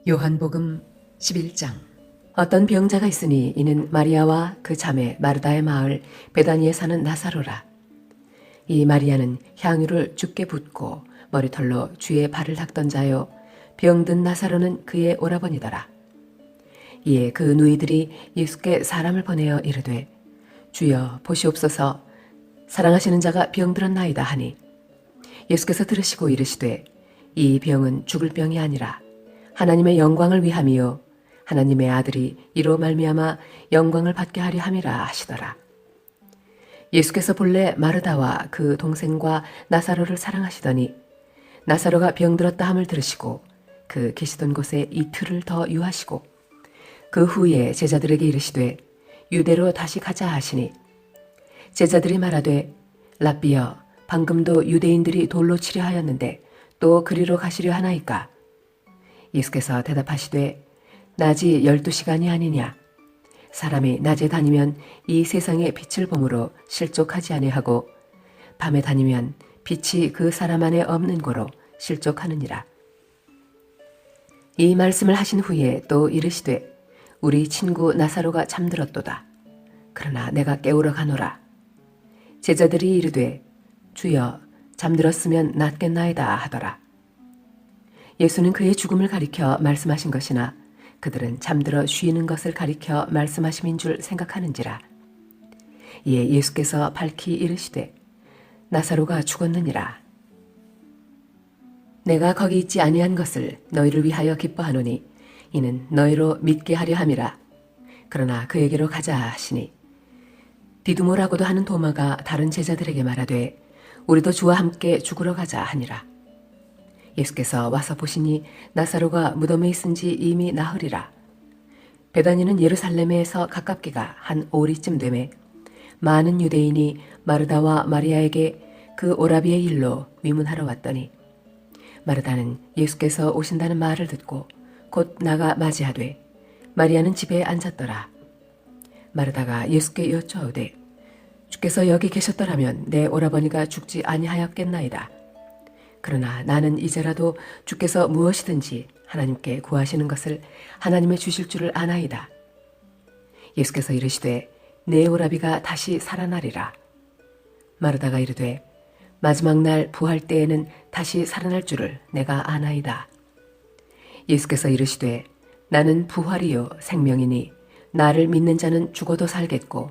요한복음 11장. 어떤 병자가 있으니 이는 마리아와 그 자매 마르다의 마을 베다니에 사는 나사로라. 이 마리아는 향유를 주께 붓고 머리털로 주의 발을 닦던 자요, 병든 나사로는 그의 오라버니더라. 이에 그 누이들이 예수께 사람을 보내어 이르되, 주여 보시옵소서, 사랑하시는 자가 병들었나이다 하니, 예수께서 들으시고 이르시되, 이 병은 죽을 병이 아니라 하나님의 영광을 위함이요 하나님의 아들이 이로 말미암아 영광을 받게 하려 함이라 하시더라. 예수께서 본래 마르다와 그 동생과 나사로를 사랑하시더니 나사로가 병들었다 함을 들으시고 그 계시던 곳에 이틀을 더 유하시고 그 후에 제자들에게 이르시되 유대로 다시 가자 하시니, 제자들이 말하되 랍비여, 방금도 유대인들이 돌로 치려 하였는데 또 그리로 가시려 하나이까? 예수께서 대답하시되 낮이 12시간이 아니냐? 사람이 낮에 다니면 이 세상의 빛을 보므로 실족하지 아니하고 밤에 다니면 빛이 그 사람 안에 없는 고로 실족하느니라. 이 말씀을 하신 후에 또 이르시되 우리 친구 나사로가 잠들었도다. 그러나 내가 깨우러 가노라. 제자들이 이르되 주여, 잠들었으면 낫겠나이다 하더라. 예수는 그의 죽음을 가리켜 말씀하신 것이나 그들은 잠들어 쉬는 것을 가리켜 말씀하심인 줄 생각하는지라. 이에 예수께서 밝히 이르시되 나사로가 죽었느니라. 내가 거기 있지 아니한 것을 너희를 위하여 기뻐하노니 이는 너희로 믿게 하려 함이라. 그러나 그에게로 가자 하시니, 디두모라고도 하는 도마가 다른 제자들에게 말하되 우리도 주와 함께 죽으러 가자 하니라. 예수께서 와서 보시니 나사로가 무덤에 있은 지 이미 나흘이라. 베다니는 예루살렘에서 가깝기가 한 오리쯤 되매 많은 유대인이 마르다와 마리아에게 그 오라비의 일로 위문하러 왔더니, 마르다는 예수께서 오신다는 말을 듣고 곧 나가 맞이하되 마리아는 집에 앉았더라. 마르다가 예수께 여쭈어오되 주께서 여기 계셨더라면 내 오라버니가 죽지 아니하였겠나이다. 그러나 나는 이제라도 주께서 무엇이든지 하나님께 구하시는 것을 하나님의 주실 줄을 아나이다. 예수께서 이르시되 내 오라비가 다시 살아나리라. 마르다가 이르되 마지막 날 부활 때에는 다시 살아날 줄을 내가 아나이다. 예수께서 이르시되 나는 부활이요 생명이니 나를 믿는 자는 죽어도 살겠고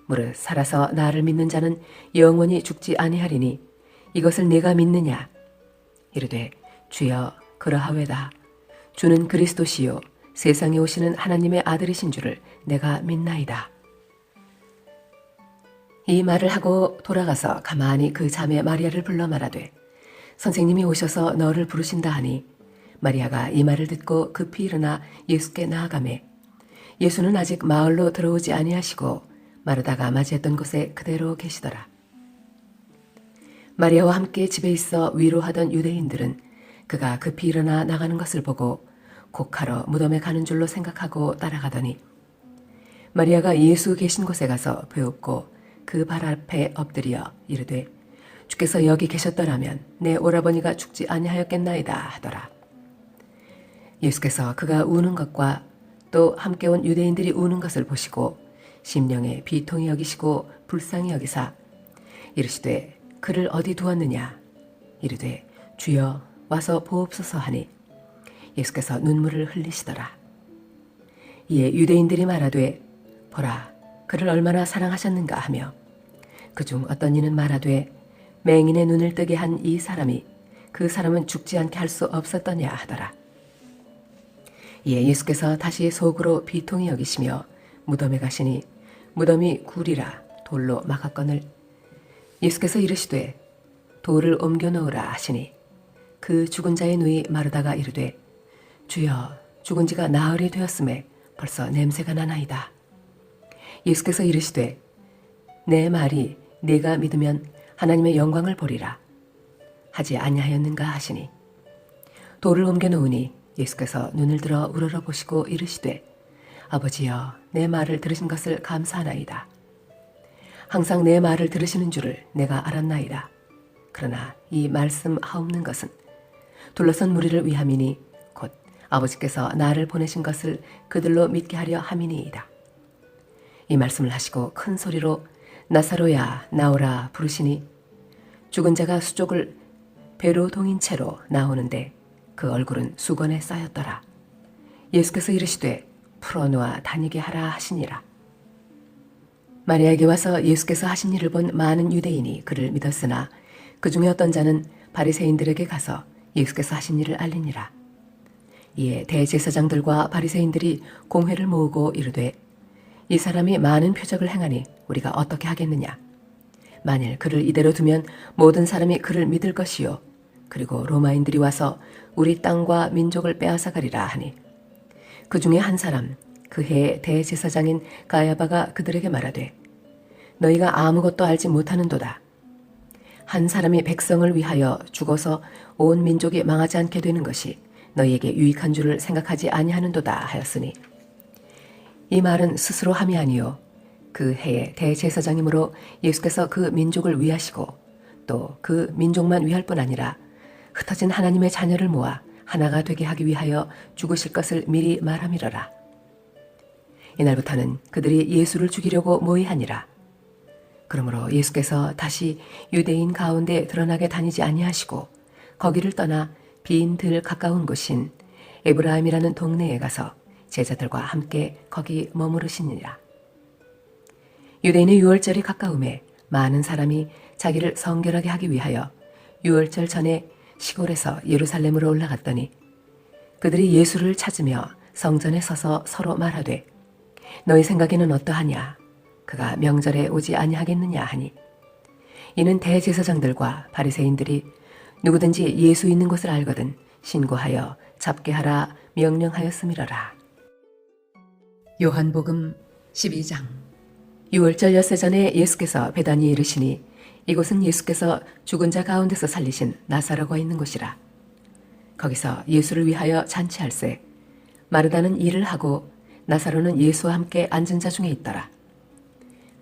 무릇 살아서 나를 믿는 자는 영원히 죽지 아니하리니 이것을 네가 믿느냐? 이르되 주여, 그러하외다. 주는 그리스도시요 세상에 오시는 하나님의 아들이신 줄을 내가 믿나이다. 이 말을 하고 돌아가서 가만히 그 자매 마리아를 불러 말하되 선생님이 오셔서 너를 부르신다 하니, 마리아가 이 말을 듣고 급히 일어나 예수께 나아가매 예수는 아직 마을로 들어오지 아니하시고 마르다가 맞이했던 곳에 그대로 계시더라. 마리아와 함께 집에 있어 위로하던 유대인들은 그가 급히 일어나 나가는 것을 보고 곡하러 무덤에 가는 줄로 생각하고 따라가더니, 마리아가 예수 계신 곳에 가서 배웁고 그 발 앞에 엎드려 이르되 주께서 여기 계셨더라면 내 오라버니가 죽지 아니하였겠나이다 하더라. 예수께서 그가 우는 것과 또 함께 온 유대인들이 우는 것을 보시고 심령에 비통히 여기시고 불쌍히 여기사 이르시되 그를 어디 두었느냐? 이르되 주여, 와서 보옵소서 하니 예수께서 눈물을 흘리시더라. 이에 유대인들이 말하되 보라, 그를 얼마나 사랑하셨는가 하며 그중 어떤 이는 말하되 맹인의 눈을 뜨게 한 이 사람이 그 사람은 죽지 않게 할 수 없었더냐 하더라. 이에 예수께서 다시 속으로 비통히 여기시며 무덤에 가시니 무덤이 굴이라 돌로 막았거늘 예수께서 이르시되 돌을 옮겨 놓으라 하시니, 그 죽은 자의 누이 마르다가 이르되 주여, 죽은 지가 나흘이 되었음에 벌써 냄새가 나나이다. 예수께서 이르시되 내 말이 네가 믿으면 하나님의 영광을 보리라 하지 아니하였는가 하시니, 돌을 옮겨 놓으니 예수께서 눈을 들어 우러러 보시고 이르시되 아버지여, 내 말을 들으신 것을 감사하나이다. 항상 내 말을 들으시는 줄을 내가 알았나이다. 그러나 이 말씀 하옵는 것은 둘러선 무리를 위함이니 곧 아버지께서 나를 보내신 것을 그들로 믿게 하려 함이니이다. 이 말씀을 하시고 큰 소리로 나사로야 나오라 부르시니 죽은 자가 수족을 배로 동인 채로 나오는데 그 얼굴은 수건에 쌓였더라. 예수께서 이르시되 풀어놓아 다니게 하라 하시니라. 마리아에게 와서 예수께서 하신 일을 본 많은 유대인이 그를 믿었으나 그 중에 어떤 자는 바리새인들에게 가서 예수께서 하신 일을 알리니라. 이에 대제사장들과 바리새인들이 공회를 모으고 이르되 이 사람이 많은 표적을 행하니 우리가 어떻게 하겠느냐. 만일 그를 이대로 두면 모든 사람이 그를 믿을 것이요 그리고 로마인들이 와서 우리 땅과 민족을 빼앗아가리라 하니 그 중에 한 사람 그 해의 대제사장인 가야바가 그들에게 말하되 너희가 아무것도 알지 못하는도다. 한 사람이 백성을 위하여 죽어서 온 민족이 망하지 않게 되는 것이 너희에게 유익한 줄을 생각하지 아니하는도다 하였으니 이 말은 스스로 함이 아니요 그 해의 대제사장이므로 예수께서 그 민족을 위하시고 또 그 민족만 위할 뿐 아니라 흩어진 하나님의 자녀를 모아 하나가 되게 하기 위하여 죽으실 것을 미리 말함이러라. 이날부터는 그들이 예수를 죽이려고 모의하니라. 그러므로 예수께서 다시 유대인 가운데 드러나게 다니지 아니하시고 거기를 떠나 빈 들 가까운 곳인 에브라임이라는 동네에 가서 제자들과 함께 거기 머무르시니라. 유대인의 유월절이 가까움에 많은 사람이 자기를 성결하게 하기 위하여 유월절 전에 시골에서 예루살렘으로 올라갔더니 그들이 예수를 찾으며 성전에 서서 서로 말하되 너희 생각에는 어떠하냐? 그가 명절에 오지 아니하겠느냐 하니 이는 대제사장들과 바리새인들이 누구든지 예수 있는 곳을 알거든 신고하여 잡게 하라 명령하였음이러라. 요한복음 12장. 유월절 엿새 전에 예수께서 베다니에 이르시니 이곳은 예수께서 죽은 자 가운데서 살리신 나사로가 있는 곳이라. 거기서 예수를 위하여 잔치할세 마르다는 일을 하고 나사로는 예수와 함께 앉은 자 중에 있더라.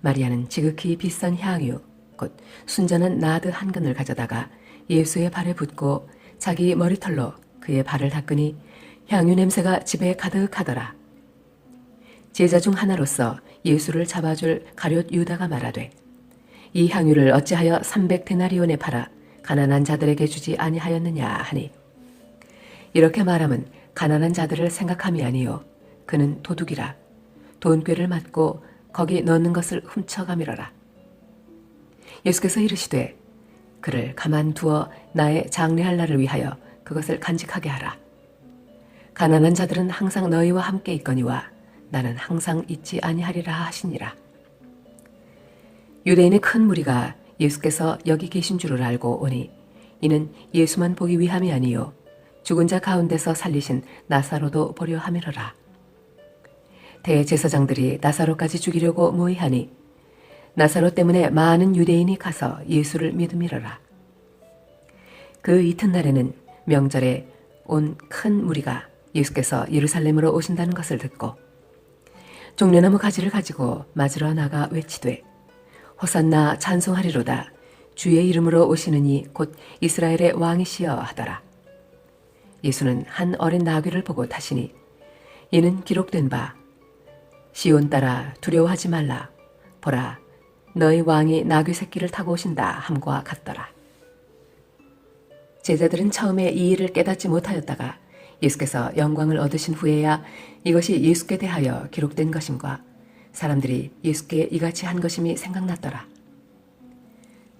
마리아는 지극히 비싼 향유 곧 순전한 나드 한 근을 가져다가 예수의 발에 붓고 자기 머리털로 그의 발을 닦으니 향유 냄새가 집에 가득하더라. 제자 중 하나로서 예수를 잡아줄 가룟 유다가 말하되 이 향유를 어찌하여 300데나리온에 팔아 가난한 자들에게 주지 아니하였느냐 하니 이렇게 말함은 가난한 자들을 생각함이 아니요 그는 도둑이라 돈꾀를 맞고 거기 넣는 것을 훔쳐가미러라. 예수께서 이르시되 그를 가만두어 나의 장례할 날을 위하여 그것을 간직하게 하라. 가난한 자들은 항상 너희와 함께 있거니와 나는 항상 있지 아니하리라 하시니라. 유대인의 큰 무리가 예수께서 여기 계신 줄을 알고 오니 이는 예수만 보기 위함이 아니요 죽은 자 가운데서 살리신 나사로도 보려 함이러라. 대제사장들이 나사로까지 죽이려고 모의하니 나사로 때문에 많은 유대인이 가서 예수를 믿음이러라. 그 이튿날에는 명절에 온 큰 무리가 예수께서 예루살렘으로 오신다는 것을 듣고 종려나무 가지를 가지고 맞으러 나가 외치되 호산나 찬송하리로다 주의 이름으로 오시는 이 곧 이스라엘의 왕이시여 하더라. 예수는 한 어린 나귀를 보고 타시니 이는 기록된 바 시온 딸아 두려워하지 말라 보라 너희 왕이 나귀 새끼를 타고 오신다 함과 같더라. 제자들은 처음에 이 일을 깨닫지 못하였다가 예수께서 영광을 얻으신 후에야 이것이 예수께 대하여 기록된 것임과 사람들이 예수께 이같이 한 것임이 생각났더라.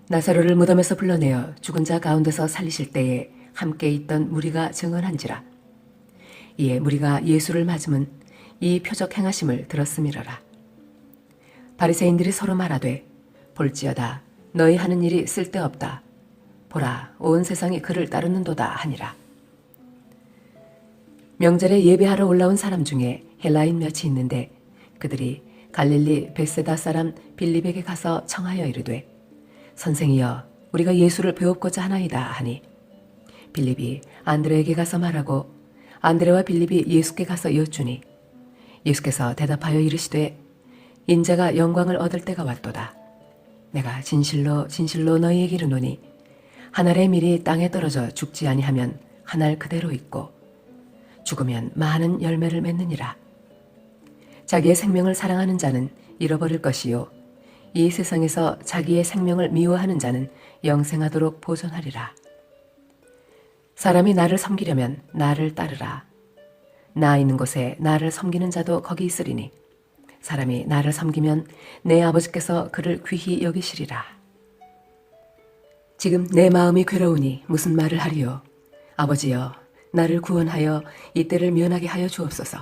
나사로를 무덤에서 불러내어 죽은 자 가운데서 살리실 때에 함께 있던 무리가 증언한지라. 이에 무리가 예수를 맞음은 이 표적 행하심을 들었음이러라. 바리새인들이 서로 말하되 볼지어다 너희 하는 일이 쓸데없다. 보라 온 세상이 그를 따르는도다 하니라. 명절에 예배하러 올라온 사람 중에 헬라인 몇이 있는데 그들이 갈릴리 벳세다 사람 빌립에게 가서 청하여 이르되 선생이여 우리가 예수를 배웁고자 하나이다 하니 빌립이 안드레에게 가서 말하고 안드레와 빌립이 예수께 가서 여쭈니 예수께서 대답하여 이르시되 인자가 영광을 얻을 때가 왔도다. 내가 진실로 진실로 너희에게 이르노니 한 알의 밀이 땅에 떨어져 죽지 아니하면 한 알 그대로 있고 죽으면 많은 열매를 맺느니라. 자기의 생명을 사랑하는 자는 잃어버릴 것이요 이 세상에서 자기의 생명을 미워하는 자는 영생하도록 보존하리라. 사람이 나를 섬기려면 나를 따르라. 나 있는 곳에 나를 섬기는 자도 거기 있으리니 사람이 나를 섬기면 내 아버지께서 그를 귀히 여기시리라. 지금 내 마음이 괴로우니 무슨 말을 하리요. 아버지여, 나를 구원하여 이때를 면하게 하여 주옵소서.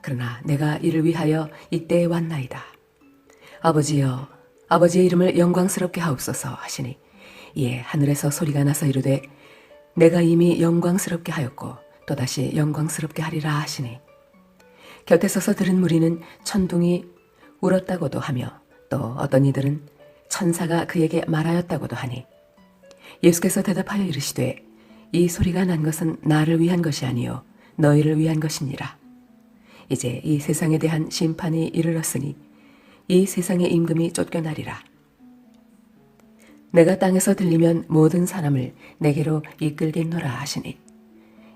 그러나 내가 이를 위하여 이때에 왔나이다. 아버지여, 아버지의 이름을 영광스럽게 하옵소서 하시니 이에 하늘에서 소리가 나서 이르되 내가 이미 영광스럽게 하였고 또다시 영광스럽게 하리라 하시니 곁에 서서 들은 무리는 천둥이 울었다고도 하며 또 어떤 이들은 천사가 그에게 말하였다고도 하니 예수께서 대답하여 이르시되 이 소리가 난 것은 나를 위한 것이 아니요 너희를 위한 것이니라. 이제 이 세상에 대한 심판이 이르렀으니 이 세상의 임금이 쫓겨나리라. 내가 땅에서 들리면 모든 사람을 내게로 이끌겠노라 하시니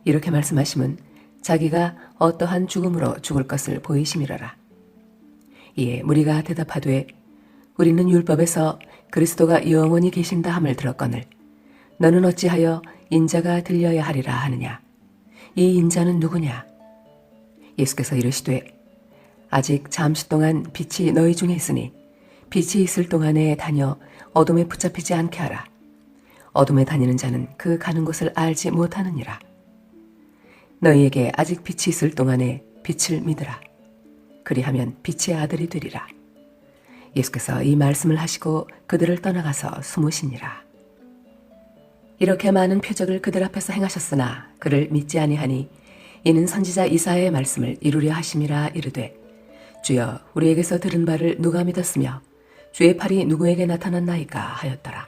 이렇게 말씀하심은 자기가 어떠한 죽음으로 죽을 것을 보이심이로라. 이에 무리가 대답하되 우리는 율법에서 그리스도가 영원히 계신다 함을 들었거늘 너는 어찌하여 인자가 들려야 하리라 하느냐. 이 인자는 누구냐? 예수께서 이르시되 아직 잠시 동안 빛이 너희 중에 있으니 빛이 있을 동안에 다녀 어둠에 붙잡히지 않게 하라. 어둠에 다니는 자는 그 가는 곳을 알지 못하느니라. 너희에게 아직 빛이 있을 동안에 빛을 믿으라. 그리하면 빛의 아들이 되리라. 예수께서 이 말씀을 하시고 그들을 떠나가서 숨으시니라. 이렇게 많은 표적을 그들 앞에서 행하셨으나 그를 믿지 아니하니 이는 선지자 이사야의 말씀을 이루려 하심이라. 이르되 주여, 우리에게서 들은 바를 누가 믿었으며 주의 팔이 누구에게 나타났나이까 하였더라.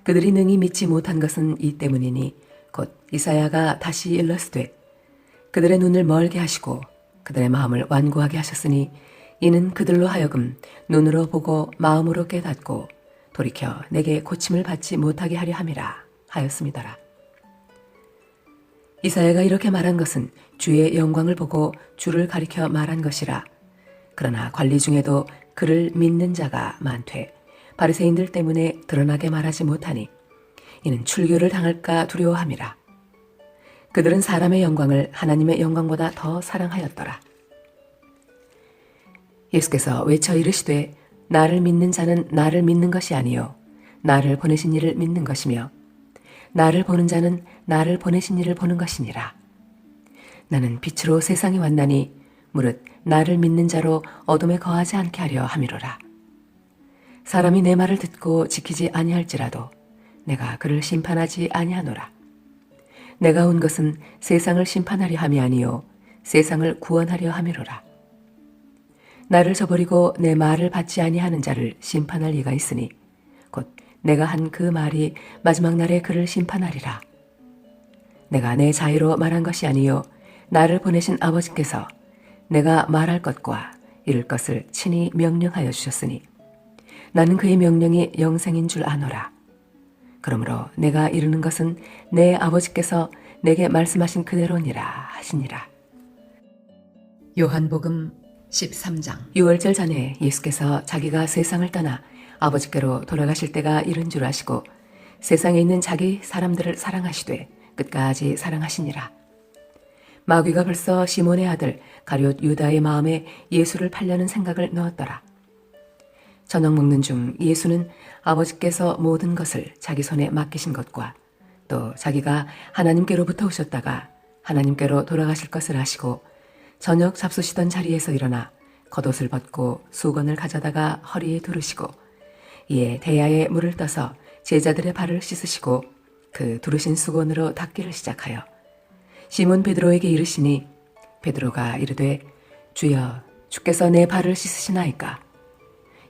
그들이 능히 믿지 못한 것은 이 때문이니 곧 이사야가 다시 일렀으되 그들의 눈을 멀게 하시고 그들의 마음을 완고하게 하셨으니 이는 그들로 하여금 눈으로 보고 마음으로 깨닫고 돌이켜 내게 고침을 받지 못하게 하려 함이라 하였음이더라. 이사야가 이렇게 말한 것은 주의 영광을 보고 주를 가리켜 말한 것이라. 그러나 관리 중에도 그를 믿는 자가 많되 바리새인들 때문에 드러나게 말하지 못하니 이는 출교를 당할까 두려워함이라. 그들은 사람의 영광을 하나님의 영광보다 더 사랑하였더라. 예수께서 외쳐 이르시되 나를 믿는 자는 나를 믿는 것이 아니요 나를 보내신 이를 믿는 것이며 나를 보는 자는 나를 보내신 이를 보는 것이니라. 나는 빛으로 세상에 왔나니 무릇 나를 믿는 자로 어둠에 거하지 않게 하려 함이로라. 사람이 내 말을 듣고 지키지 아니할지라도 내가 그를 심판하지 아니하노라. 내가 온 것은 세상을 심판하려 함이 아니요 세상을 구원하려 함이로라. 나를 저버리고 내 말을 받지 아니하는 자를 심판할 이가 있으니 곧 내가 한 그 말이 마지막 날에 그를 심판하리라. 내가 내 자유로 말한 것이 아니요 나를 보내신 아버지께서 내가 말할 것과 이룰 것을 친히 명령하여 주셨으니 나는 그의 명령이 영생인 줄 아노라. 그러므로 내가 이루는 것은 내 아버지께서 내게 말씀하신 그대로니라 하시니라. 요한복음 13장. 유월절 전에 예수께서 자기가 세상을 떠나 아버지께로 돌아가실 때가 이른 줄 아시고 세상에 있는 자기 사람들을 사랑하시되 끝까지 사랑하시니라. 마귀가 벌써 시몬의 아들 가룟 유다의 마음에 예수를 팔려는 생각을 넣었더라. 저녁 먹는 중 예수는 아버지께서 모든 것을 자기 손에 맡기신 것과 또 자기가 하나님께로부터 오셨다가 하나님께로 돌아가실 것을 아시고 저녁 잡수시던 자리에서 일어나 겉옷을 벗고 수건을 가져다가 허리에 두르시고 이에 대야에 물을 떠서 제자들의 발을 씻으시고 그 두르신 수건으로 닦기를 시작하여 시몬 베드로에게 이르시니 베드로가 이르되 주여, 주께서 내 발을 씻으시나이까?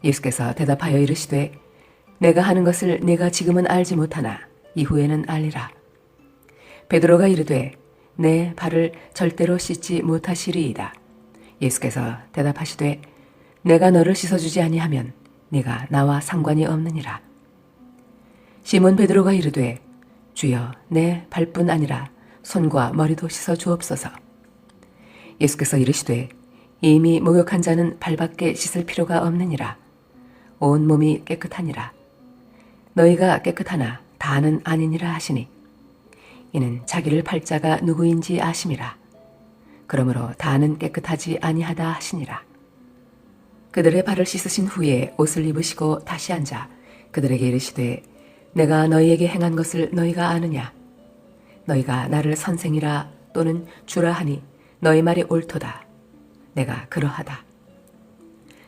예수께서 대답하여 이르시되 내가 하는 것을 네가 지금은 알지 못하나 이후에는 알리라. 베드로가 이르되 내 발을 절대로 씻지 못하시리이다. 예수께서 대답하시되 내가 너를 씻어주지 아니하면 네가 나와 상관이 없느니라. 시몬 베드로가 이르되 주여, 내 발뿐 아니라 손과 머리도 씻어 주옵소서. 예수께서 이르시되 이미 목욕한 자는 발밖에 씻을 필요가 없느니라. 온 몸이 깨끗하니라. 너희가 깨끗하나 다는 아니니라 하시니 이는 자기를 팔 자가 누구인지 아심이라. 그러므로 다는 깨끗하지 아니하다 하시니라. 그들의 발을 씻으신 후에 옷을 입으시고 다시 앉아 그들에게 이르시되 내가 너희에게 행한 것을 너희가 아느냐? 너희가 나를 선생이라 또는 주라 하니 너희 말이 옳도다. 내가 그러하다.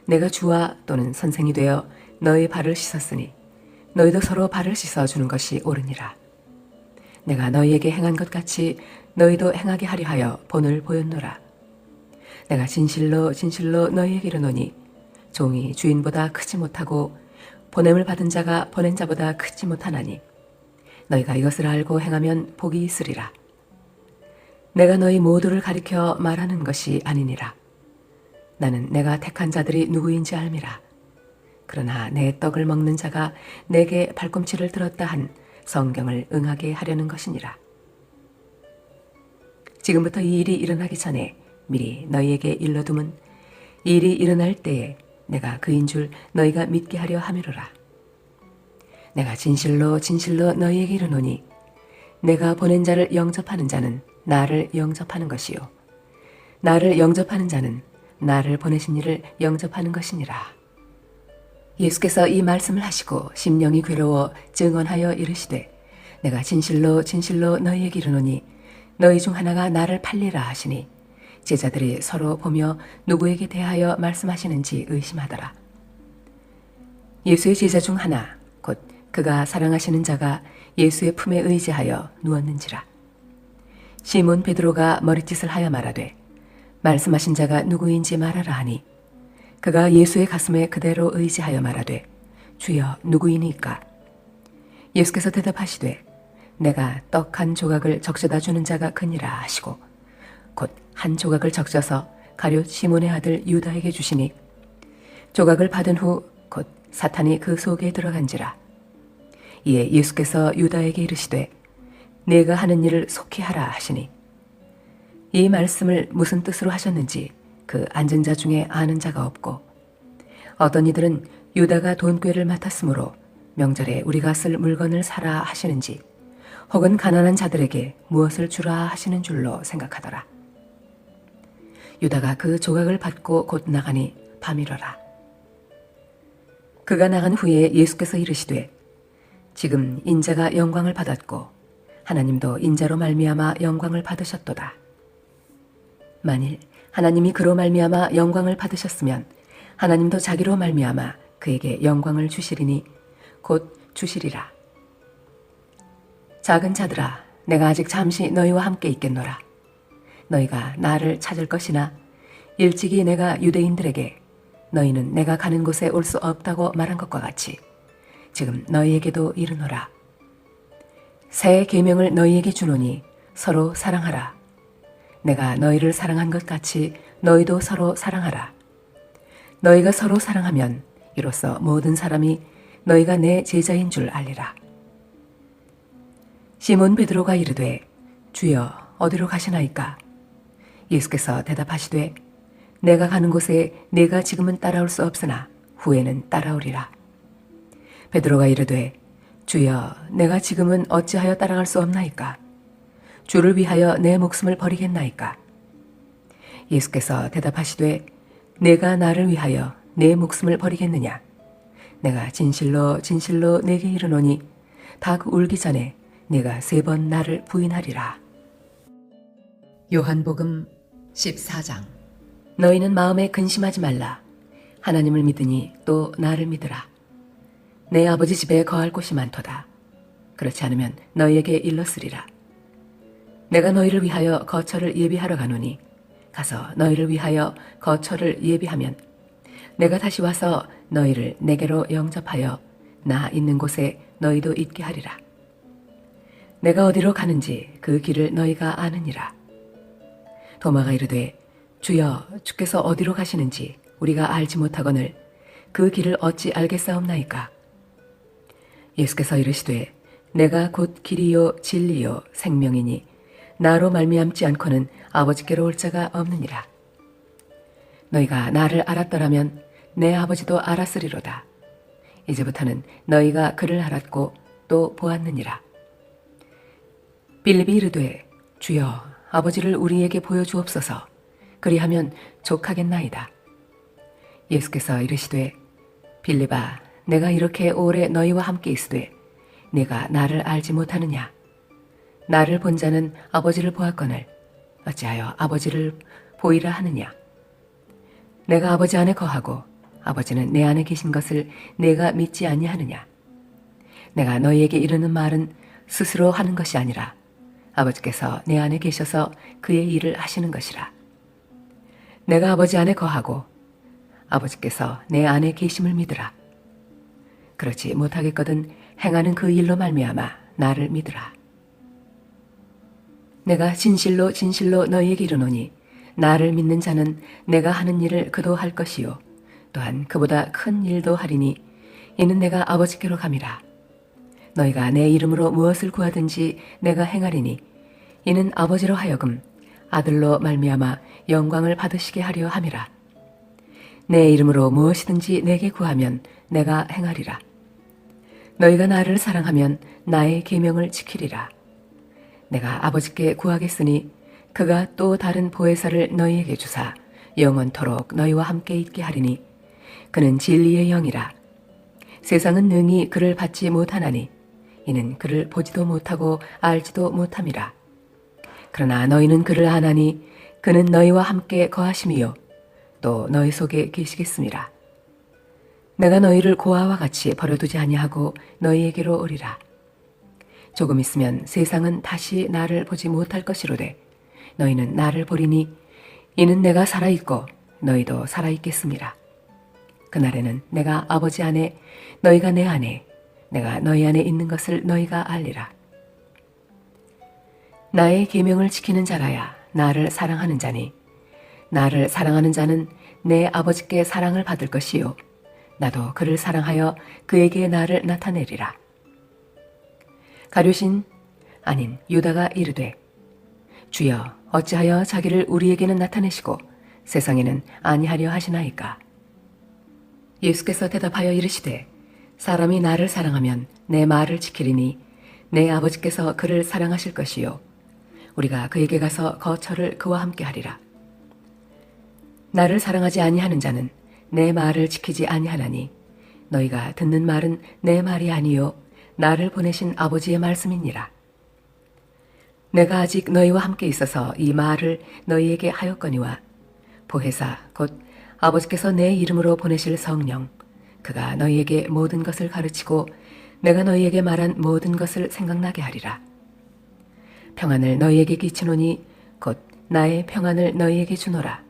내가 주와 또는 선생이 되어 너희 발을 씻었으니 너희도 서로 발을 씻어주는 것이 옳으니라. 내가 너희에게 행한 것 같이 너희도 행하게 하려 하여 본을 보였노라. 내가 진실로 진실로 너희에게 이르노니 종이 주인보다 크지 못하고 보냄을 받은 자가 보낸 자보다 크지 못하나니 너희가 이것을 알고 행하면 복이 있으리라. 내가 너희 모두를 가리켜 말하는 것이 아니니라. 나는 내가 택한 자들이 누구인지 알미라. 그러나 내 떡을 먹는 자가 내게 발꿈치를 들었다 한 성경을 응하게 하려는 것이니라. 지금부터 이 일이 일어나기 전에 미리 너희에게 일러둠은 이 일이 일어날 때에 내가 그인 줄 너희가 믿게 하려 함이로라. 내가 진실로 진실로 너희에게 이르노니 내가 보낸 자를 영접하는 자는 나를 영접하는 것이요 나를 영접하는 자는 나를 보내신 이를 영접하는 것이니라. 예수께서 이 말씀을 하시고 심령이 괴로워 증언하여 이르시되 내가 진실로 진실로 너희에게 이르노니 너희 중 하나가 나를 팔리라 하시니 제자들이 서로 보며 누구에게 대하여 말씀하시는지 의심하더라. 예수의 제자 중 하나 곧 그가 사랑하시는 자가 예수의 품에 의지하여 누웠는지라. 시몬 베드로가 머릿짓을 하여 말하되 말씀하신 자가 누구인지 말하라 하니 그가 예수의 가슴에 그대로 의지하여 말하되 주여 누구이니까? 예수께서 대답하시되 내가 떡 한 조각을 적셔다 주는 자가 그니라 하시고 곧 한 조각을 적셔서 가룟 시몬의 아들 유다에게 주시니 조각을 받은 후 곧 사탄이 그 속에 들어간지라. 이에 예수께서 유다에게 이르시되 네가 하는 일을 속히 하라 하시니 이 말씀을 무슨 뜻으로 하셨는지 그 앉은 자 중에 아는 자가 없고 어떤 이들은 유다가 돈꾀를 맡았으므로 명절에 우리가 쓸 물건을 사라 하시는지 혹은 가난한 자들에게 무엇을 주라 하시는 줄로 생각하더라. 유다가 그 조각을 받고 곧 나가니 밤이러라. 그가 나간 후에 예수께서 이르시되 지금 인자가 영광을 받았고 하나님도 인자로 말미암아 영광을 받으셨도다. 만일 하나님이 그로 말미암아 영광을 받으셨으면 하나님도 자기로 말미암아 그에게 영광을 주시리니 곧 주시리라. 작은 자들아 내가 아직 잠시 너희와 함께 있겠노라. 너희가 나를 찾을 것이나 일찍이 내가 유대인들에게 너희는 내가 가는 곳에 올 수 없다고 말한 것과 같이 지금 너희에게도 이르노라. 새 계명을 너희에게 주노니 서로 사랑하라. 내가 너희를 사랑한 것 같이 너희도 서로 사랑하라. 너희가 서로 사랑하면 이로써 모든 사람이 너희가 내 제자인 줄 알리라. 시몬 베드로가 이르되 주여 어디로 가시나이까? 예수께서 대답하시되 내가 가는 곳에 네가 지금은 따라올 수 없으나 후에는 따라오리라. 베드로가 이르되 주여 내가 지금은 어찌하여 따라갈 수 없나이까? 주를 위하여 내 목숨을 버리겠나이까? 예수께서 대답하시되 내가 나를 위하여 내 목숨을 버리겠느냐? 내가 진실로 진실로 내게 이르노니 닭 울기 전에 네가 3번 나를 부인하리라. 요한복음 14장. 너희는 마음에 근심하지 말라. 하나님을 믿으니 또 나를 믿으라. 내 아버지 집에 거할 곳이 많도다. 그렇지 않으면 너희에게 일렀으리라. 내가 너희를 위하여 거처를 예비하러 가노니 가서 너희를 위하여 거처를 예비하면 내가 다시 와서 너희를 내게로 영접하여 나 있는 곳에 너희도 있게 하리라. 내가 어디로 가는지 그 길을 너희가 아느니라. 도마가 이르되 주여 주께서 어디로 가시는지 우리가 알지 못하거늘 그 길을 어찌 알겠사옵나이까? 예수께서 이르시되 내가 곧 길이요 진리요 생명이니 나로 말미암지 않고는 아버지께로 올 자가 없느니라. 너희가 나를 알았더라면 내 아버지도 알았으리로다. 이제부터는 너희가 그를 알았고 또 보았느니라. 빌립이 이르되 주여 아버지를 우리에게 보여주옵소서. 그리하면 족하겠나이다. 예수께서 이르시되 빌립아 내가 이렇게 오래 너희와 함께 있으되 네가 나를 알지 못하느냐. 나를 본 자는 아버지를 보았거늘 어찌하여 아버지를 보이라 하느냐. 내가 아버지 안에 거하고 아버지는 내 안에 계신 것을 내가 믿지 아니하느냐. 내가 너희에게 이르는 말은 스스로 하는 것이 아니라 아버지께서 내 안에 계셔서 그의 일을 하시는 것이라. 내가 아버지 안에 거하고 아버지께서 내 안에 계심을 믿으라. 그렇지 못하겠거든 행하는 그 일로 말미암아 나를 믿으라. 내가 진실로 진실로 너희에게 이르노니 나를 믿는 자는 내가 하는 일을 그도 할 것이요 또한 그보다 큰 일도 하리니 이는 내가 아버지께로 감이라. 너희가 내 이름으로 무엇을 구하든지 내가 행하리니 이는 아버지로 하여금 아들로 말미암아 영광을 받으시게 하려 함이라. 내 이름으로 무엇이든지 내게 구하면 내가 행하리라. 너희가 나를 사랑하면 나의 계명을 지키리라. 내가 아버지께 구하겠으니 그가 또 다른 보혜사를 너희에게 주사 영원토록 너희와 함께 있게 하리니 그는 진리의 영이라. 세상은 능히 그를 받지 못하나니 이는 그를 보지도 못하고 알지도 못함이라. 그러나 너희는 그를 아나니 그는 너희와 함께 거하심이요 또 너희 속에 계시겠음이라. 내가 너희를 고아와 같이 버려두지 아니하고 너희에게로 오리라. 조금 있으면 세상은 다시 나를 보지 못할 것이로되 너희는 나를 보리니 이는 내가 살아있고 너희도 살아있겠음이라. 그날에는 내가 아버지 안에 너희가 내 안에 내가 너희 안에 있는 것을 너희가 알리라. 나의 계명을 지키는 자라야 나를 사랑하는 자니 나를 사랑하는 자는 내 아버지께 사랑을 받을 것이요 나도 그를 사랑하여 그에게 나를 나타내리라. 가룟신 아닌 유다가 이르되 주여 어찌하여 자기를 우리에게는 나타내시고 세상에는 아니하려 하시나이까. 예수께서 대답하여 이르시되 사람이 나를 사랑하면 내 말을 지키리니 내 아버지께서 그를 사랑하실 것이요 우리가 그에게 가서 거처를 그와 함께 하리라. 나를 사랑하지 아니하는 자는 내 말을 지키지 아니하나니 너희가 듣는 말은 내 말이 아니요 나를 보내신 아버지의 말씀이니라. 내가 아직 너희와 함께 있어서 이 말을 너희에게 하였거니와 보혜사 곧 아버지께서 내 이름으로 보내실 성령 그가 너희에게 모든 것을 가르치고 내가 너희에게 말한 모든 것을 생각나게 하리라. 평안을 너희에게 끼치노니 곧 나의 평안을 너희에게 주노라.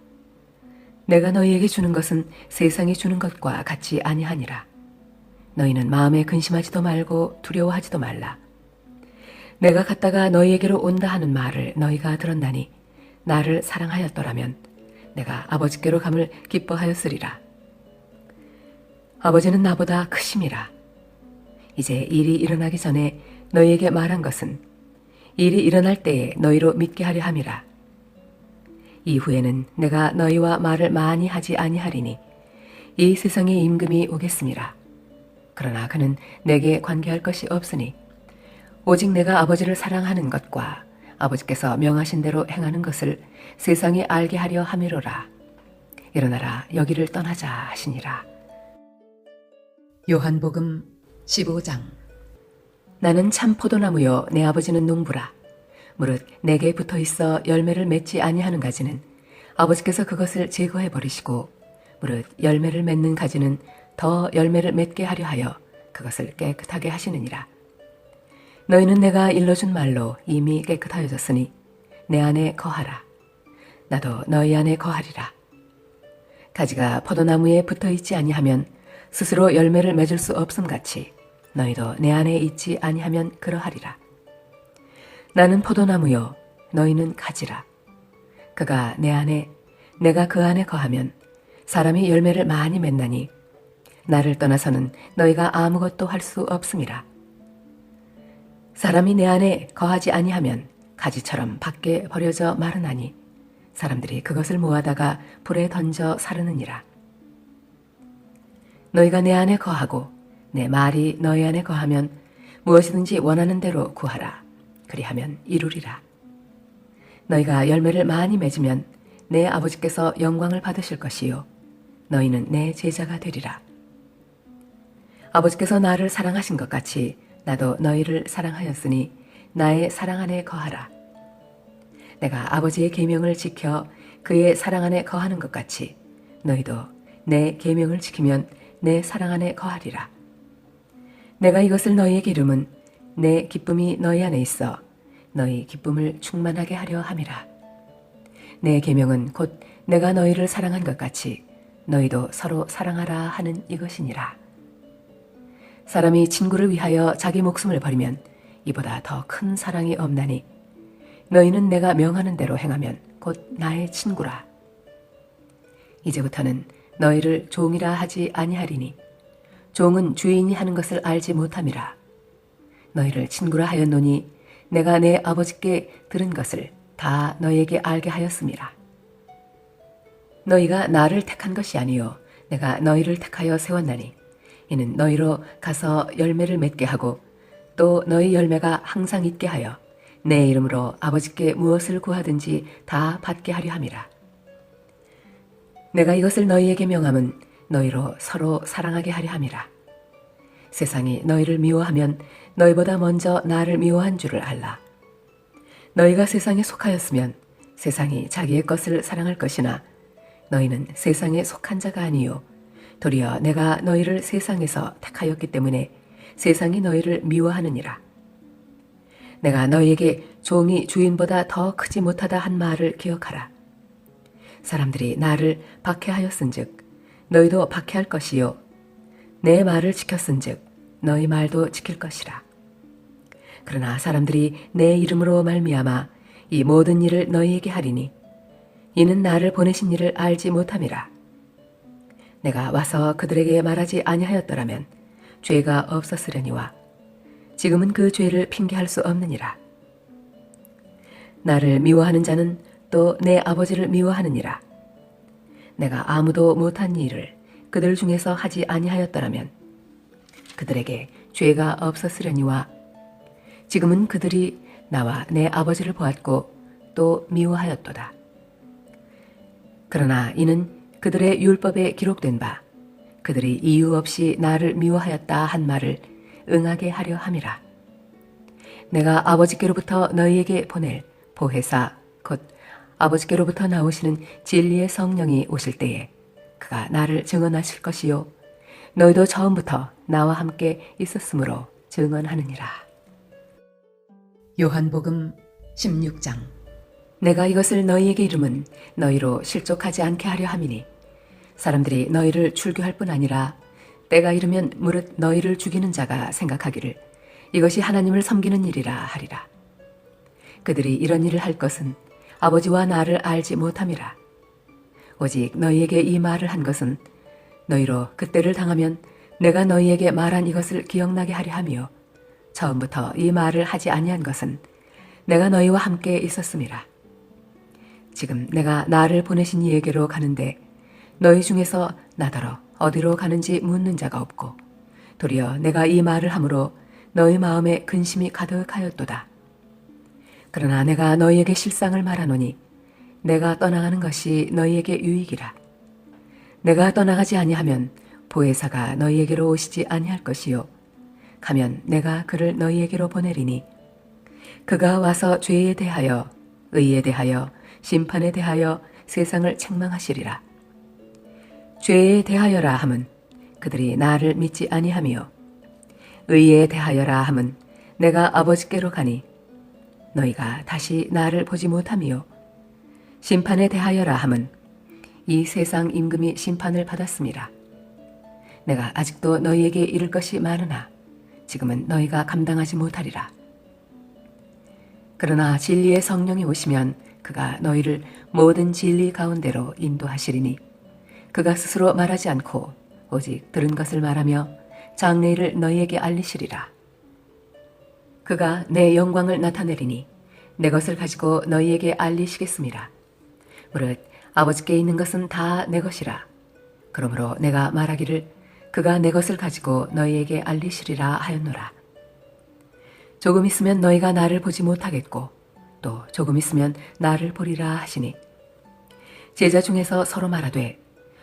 내가 너희에게 주는 것은 세상이 주는 것과 같이 아니하니라. 너희는 마음에 근심하지도 말고 두려워하지도 말라. 내가 갔다가 너희에게로 온다 하는 말을 너희가 들었나니 나를 사랑하였더라면 내가 아버지께로 감을 기뻐하였으리라. 아버지는 나보다 크심이라. 이제 일이 일어나기 전에 너희에게 말한 것은 일이 일어날 때에 너희로 믿게 하려 함이라. 이후에는 내가 너희와 말을 많이 하지 아니하리니 이 세상의 임금이 오겠음이라. 그러나 그는 내게 관계할 것이 없으니 오직 내가 아버지를 사랑하는 것과 아버지께서 명하신 대로 행하는 것을 세상에 알게 하려 함이로라. 일어나라 여기를 떠나자 하시니라. 요한복음 15장. 나는 참 포도나무요 내 아버지는 농부라. 무릇 내게 붙어있어 열매를 맺지 아니하는 가지는 아버지께서 그것을 제거해 버리시고 무릇 열매를 맺는 가지는 더 열매를 맺게 하려 하여 그것을 깨끗하게 하시느니라. 너희는 내가 일러준 말로 이미 깨끗하여졌으니 내 안에 거하라. 나도 너희 안에 거하리라. 가지가 포도나무에 붙어있지 아니하면 스스로 열매를 맺을 수 없음같이 너희도 내 안에 있지 아니하면 그러하리라. 나는 포도나무요 너희는 가지라. 그가 내 안에 내가 그 안에 거하면 사람이 열매를 많이 맺나니 나를 떠나서는 너희가 아무것도 할 수 없음이라. 사람이 내 안에 거하지 아니하면 가지처럼 밖에 버려져 마르나니 사람들이 그것을 모아다가 불에 던져 사르느니라. 너희가 내 안에 거하고 내 말이 너희 안에 거하면 무엇이든지 원하는 대로 구하라. 그리하면 이루리라. 너희가 열매를 많이 맺으면 내 아버지께서 영광을 받으실 것이요 너희는 내 제자가 되리라. 아버지께서 나를 사랑하신 것 같이 나도 너희를 사랑하였으니 나의 사랑 안에 거하라. 내가 아버지의 계명을 지켜 그의 사랑 안에 거하는 것 같이 너희도 내 계명을 지키면 내 사랑 안에 거하리라. 내가 이것을 너희에게 이름은 내 기쁨이 너희 안에 있어 너희 기쁨을 충만하게 하려 함이라. 내 계명은 곧 내가 너희를 사랑한 것 같이 너희도 서로 사랑하라 하는 이것이니라. 사람이 친구를 위하여 자기 목숨을 버리면 이보다 더 큰 사랑이 없나니 너희는 내가 명하는 대로 행하면 곧 나의 친구라. 이제부터는 너희를 종이라 하지 아니하리니 종은 주인이 하는 것을 알지 못함이라. 너희를 친구라 하였노니 내가 내 아버지께 들은 것을 다 너희에게 알게 하였음이라. 너희가 나를 택한 것이 아니요 내가 너희를 택하여 세웠나니 이는 너희로 가서 열매를 맺게 하고 또 너희 열매가 항상 있게 하여 내 이름으로 아버지께 무엇을 구하든지 다 받게 하려 함이라. 내가 이것을 너희에게 명함은 너희로 서로 사랑하게 하려 함이라. 세상이 너희를 미워하면 너희보다 먼저 나를 미워한 줄을 알라. 너희가 세상에 속하였으면 세상이 자기의 것을 사랑할 것이나 너희는 세상에 속한 자가 아니요 도리어 내가 너희를 세상에서 택하였기 때문에 세상이 너희를 미워하느니라. 내가 너희에게 종이 주인보다 더 크지 못하다 한 말을 기억하라. 사람들이 나를 박해하였은즉 너희도 박해할 것이요 내 말을 지켰은즉 너희 말도 지킬 것이라. 그러나 사람들이 내 이름으로 말미암아 이 모든 일을 너희에게 하리니 이는 나를 보내신 이를 알지 못함이라. 내가 와서 그들에게 말하지 아니하였더라면 죄가 없었으려니와 지금은 그 죄를 핑계할 수 없느니라. 나를 미워하는 자는 또 내 아버지를 미워하느니라. 내가 아무도 못한 일을 그들 중에서 하지 아니하였더라면 그들에게 죄가 없었으려니와 지금은 그들이 나와 내 아버지를 보았고 또 미워하였도다. 그러나 이는 그들의 율법에 기록된 바 그들이 이유 없이 나를 미워하였다 한 말을 응하게 하려 함이라. 내가 아버지께로부터 너희에게 보낼 보혜사 곧 아버지께로부터 나오시는 진리의 성령이 오실 때에 그가 나를 증언하실 것이요 너희도 처음부터 나와 함께 있었으므로 증언하느니라. 요한복음 16장. 내가 이것을 너희에게 이름은 너희로 실족하지 않게 하려 함이니 사람들이 너희를 출교할 뿐 아니라 때가 이르면 무릇 너희를 죽이는 자가 생각하기를 이것이 하나님을 섬기는 일이라 하리라. 그들이 이런 일을 할 것은 아버지와 나를 알지 못함이라. 오직 너희에게 이 말을 한 것은 너희로 그때를 당하면 내가 너희에게 말한 이것을 기억나게 하려 함이요 처음부터 이 말을 하지 아니한 것은 내가 너희와 함께 있었음이라. 지금 내가 나를 보내신 이에게로 가는데 너희 중에서 나더러 어디로 가는지 묻는 자가 없고 도리어 내가 이 말을 함으로 너희 마음에 근심이 가득하였도다. 그러나 내가 너희에게 실상을 말하노니 내가 떠나가는 것이 너희에게 유익이라. 내가 떠나가지 아니하면 보혜사가 너희에게로 오시지 아니할 것이요 가면 내가 그를 너희에게로 보내리니 그가 와서 죄에 대하여 의에 대하여 심판에 대하여 세상을 책망하시리라. 죄에 대하여라 함은 그들이 나를 믿지 아니하며 의에 대하여라 함은 내가 아버지께로 가니 너희가 다시 나를 보지 못하며 심판에 대하여라 함은 이 세상 임금이 심판을 받았음이라. 내가 아직도 너희에게 이를 것이 많으나 지금은 너희가 감당하지 못하리라. 그러나 진리의 성령이 오시면 그가 너희를 모든 진리 가운데로 인도하시리니 그가 스스로 말하지 않고 오직 들은 것을 말하며 장래일을 너희에게 알리시리라. 그가 내 영광을 나타내리니 내 것을 가지고 너희에게 알리시겠습니다. 무릇 아버지께 있는 것은 다 내 것이라. 그러므로 내가 말하기를 그가 내 것을 가지고 너희에게 알리시리라 하였노라. 조금 있으면 너희가 나를 보지 못하겠고 또 조금 있으면 나를 보리라 하시니 제자 중에서 서로 말하되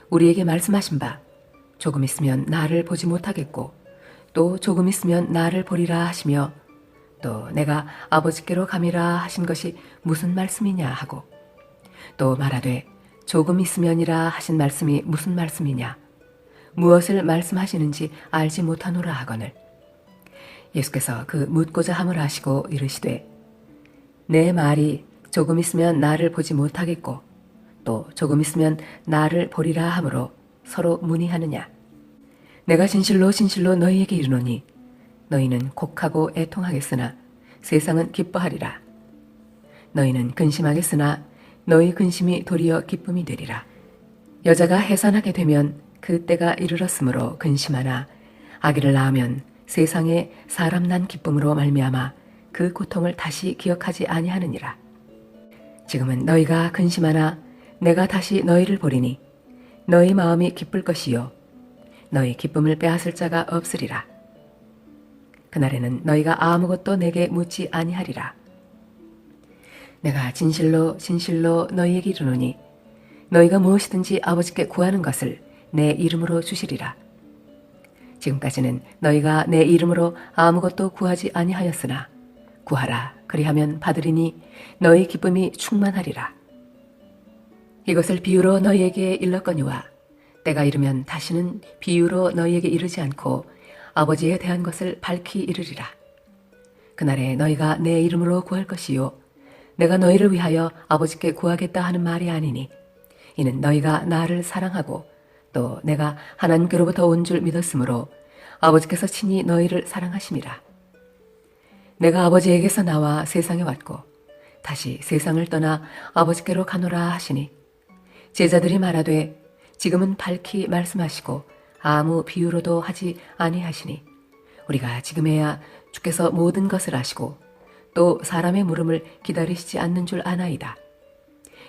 우리에게 말씀하신 바 조금 있으면 나를 보지 못하겠고 또 조금 있으면 나를 보리라 하시며 또 내가 아버지께로 감이라 하신 것이 무슨 말씀이냐 하고 또 말하되 조금 있으면이라 하신 말씀이 무슨 말씀이냐 무엇을 말씀하시는지 알지 못하노라 하거늘 예수께서 그 묻고자 함을 하시고 이르시되 내 말이 조금 있으면 나를 보지 못하겠고 또 조금 있으면 나를 보리라 하므로 서로 문의하느냐 내가 진실로 진실로 너희에게 이르노니 너희는 곡하고 애통하겠으나 세상은 기뻐하리라. 너희는 근심하겠으나 너희 근심이 도리어 기쁨이 되리라. 여자가 해산하게 되면 그 때가 이르렀으므로 근심하나 아기를 낳으면 세상에 사람 난 기쁨으로 말미암아 그 고통을 다시 기억하지 아니하느니라. 지금은 너희가 근심하나 내가 다시 너희를 보리니 너희 마음이 기쁠 것이요 너희 기쁨을 빼앗을 자가 없으리라. 그날에는 너희가 아무것도 내게 묻지 아니하리라. 내가 진실로 진실로 너희에게 이르노니 너희가 무엇이든지 아버지께 구하는 것을 내 이름으로 주시리라. 지금까지는 너희가 내 이름으로 아무것도 구하지 아니하였으나 구하라 그리하면 받으리니 너희 기쁨이 충만하리라. 이것을 비유로 너희에게 일렀거니와 때가 이르면 다시는 비유로 너희에게 이르지 않고 아버지에 대한 것을 밝히 이르리라. 그날에 너희가 내 이름으로 구할 것이요 내가 너희를 위하여 아버지께 구하겠다 하는 말이 아니니 이는 너희가 나를 사랑하고 또 내가 하나님께로부터 온 줄 믿었으므로 아버지께서 친히 너희를 사랑하심이라. 내가 아버지에게서 나와 세상에 왔고 다시 세상을 떠나 아버지께로 가노라 하시니 제자들이 말하되 지금은 밝히 말씀하시고 아무 비유로도 하지 아니하시니 우리가 지금에야 주께서 모든 것을 아시고 또 사람의 물음을 기다리시지 않는 줄 아나이다.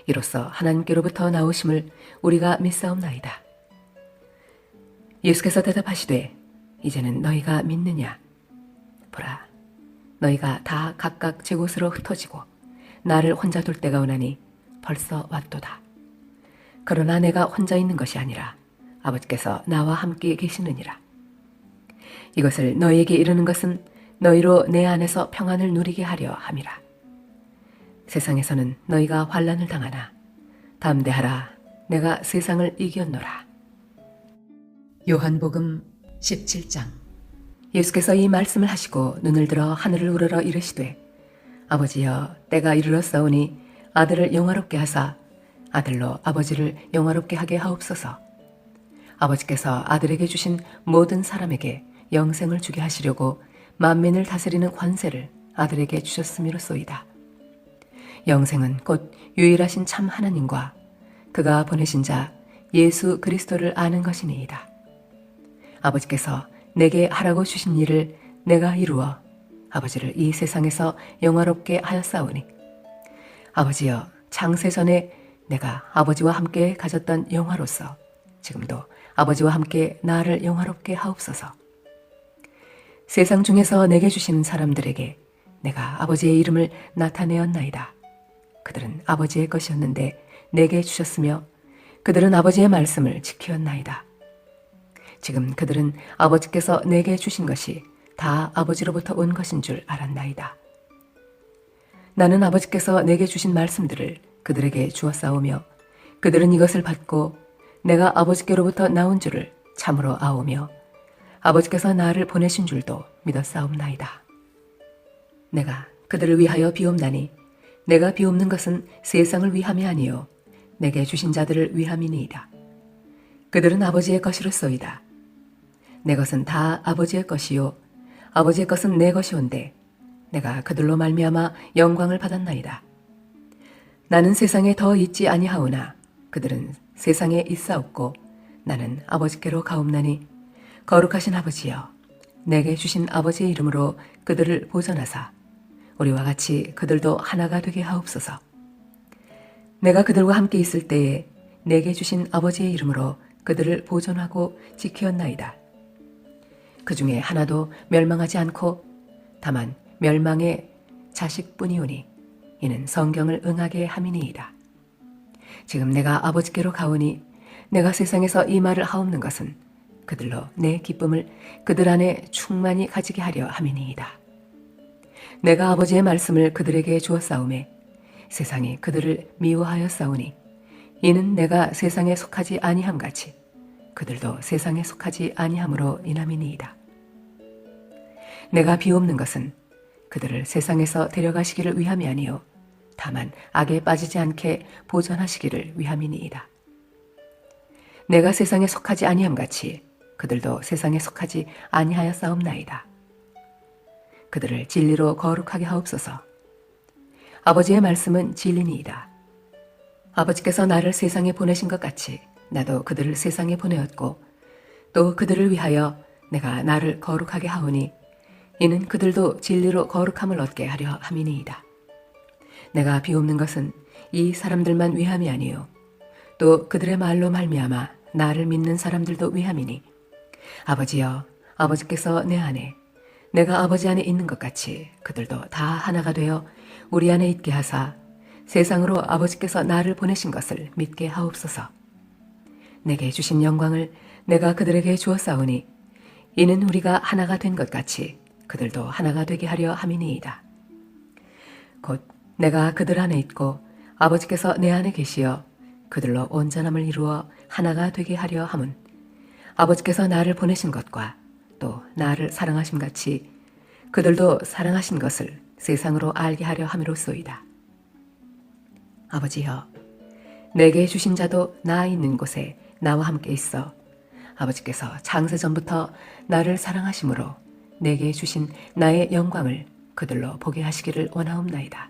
이로써 하나님께로부터 나오심을 우리가 믿사옵나이다. 예수께서 대답하시되 이제는 너희가 믿느냐? 보라, 너희가 다 각각 제 곳으로 흩어지고 나를 혼자 둘 때가 오나니 벌써 왔도다. 그러나 내가 혼자 있는 것이 아니라 아버지께서 나와 함께 계시느니라. 이것을 너희에게 이르는 것은 너희로 내 안에서 평안을 누리게 하려 함이라. 세상에서는 너희가 환난을 당하나 담대하라, 내가 세상을 이겼노라. 요한복음 17장. 예수께서 이 말씀을 하시고 눈을 들어 하늘을 우러러 이르시되 아버지여, 때가 이르렀사오니 아들을 영화롭게 하사 아들로 아버지를 영화롭게 하게 하옵소서. 아버지께서 아들에게 주신 모든 사람에게 영생을 주게 하시려고 만민을 다스리는 관세를 아들에게 주셨음이로소이다. 영생은 곧 유일하신 참 하나님과 그가 보내신 자 예수 그리스도를 아는 것이니이다. 아버지께서 내게 하라고 주신 일을 내가 이루어 아버지를 이 세상에서 영화롭게 하였사오니 아버지여, 창세 전에 내가 아버지와 함께 가졌던 영화로서 지금도 아버지와 함께 나를 영화롭게 하옵소서. 세상 중에서 내게 주시는 사람들에게 내가 아버지의 이름을 나타내었나이다. 그들은 아버지의 것이었는데 내게 주셨으며 그들은 아버지의 말씀을 지키었나이다. 지금 그들은 아버지께서 내게 주신 것이 다 아버지로부터 온 것인 줄 알았나이다. 나는 아버지께서 내게 주신 말씀들을 그들에게 주었사오며 그들은 이것을 받고 내가 아버지께로부터 나온 줄을 참으로 아오며 아버지께서 나를 보내신 줄도 믿었사옵나이다. 내가 그들을 위하여 비옵나니 내가 비옵는 것은 세상을 위함이 아니요 내게 주신 자들을 위함이니이다. 그들은 아버지의 것이로소이다. 내 것은 다 아버지의 것이요 아버지의 것은 내 것이온데 내가 그들로 말미암아 영광을 받았나이다. 나는 세상에 더 있지 아니하오나 그들은 세상에 있사옵고 나는 아버지께로 가옵나니 거룩하신 아버지여, 내게 주신 아버지의 이름으로 그들을 보전하사 우리와 같이 그들도 하나가 되게 하옵소서. 내가 그들과 함께 있을 때에 내게 주신 아버지의 이름으로 그들을 보존하고 지키었나이다. 그 중에 하나도 멸망하지 않고 다만 멸망의 자식뿐이오니 이는 성경을 응하게 함이니이다. 지금 내가 아버지께로 가오니 내가 세상에서 이 말을 하옵는 것은 그들로 내 기쁨을 그들 안에 충만히 가지게 하려 함이니이다. 내가 아버지의 말씀을 그들에게 주었사오매 세상이 그들을 미워하였사오니 이는 내가 세상에 속하지 아니함 같이 그들도 세상에 속하지 아니함으로 인함이니이다. 내가 비옵는 것은 그들을 세상에서 데려가시기를 위함이 아니요 다만 악에 빠지지 않게 보존하시기를 위함이니이다. 내가 세상에 속하지 아니함 같이 그들도 세상에 속하지 아니하였사옵나이다. 그들을 진리로 거룩하게 하옵소서. 아버지의 말씀은 진리니이다. 아버지께서 나를 세상에 보내신 것 같이 나도 그들을 세상에 보내었고 또 그들을 위하여 내가 나를 거룩하게 하오니 이는 그들도 진리로 거룩함을 얻게 하려 함이니이다. 내가 비옵는 것은 이 사람들만 위함이 아니요 또 그들의 말로 말미암아 나를 믿는 사람들도 위함이니 아버지여 아버지께서 내 안에 내가 아버지 안에 있는 것 같이 그들도 다 하나가 되어 우리 안에 있게 하사 세상으로 아버지께서 나를 보내신 것을 믿게 하옵소서. 내게 주신 영광을 내가 그들에게 주었사오니 이는 우리가 하나가 된 것 같이 그들도 하나가 되게 하려 함이니이다. 곧 내가 그들 안에 있고 아버지께서 내 안에 계시어 그들로 온전함을 이루어 하나가 되게 하려 함은 아버지께서 나를 보내신 것과 또 나를 사랑하심 같이 그들도 사랑하신 것을 세상으로 알게 하려 함이로소이다. 아버지여, 내게 주신 자도 나 있는 곳에 나와 함께 있어 아버지께서 창세전부터 나를 사랑하심으로 내게 주신 나의 영광을 그들로 보게 하시기를 원하옵나이다.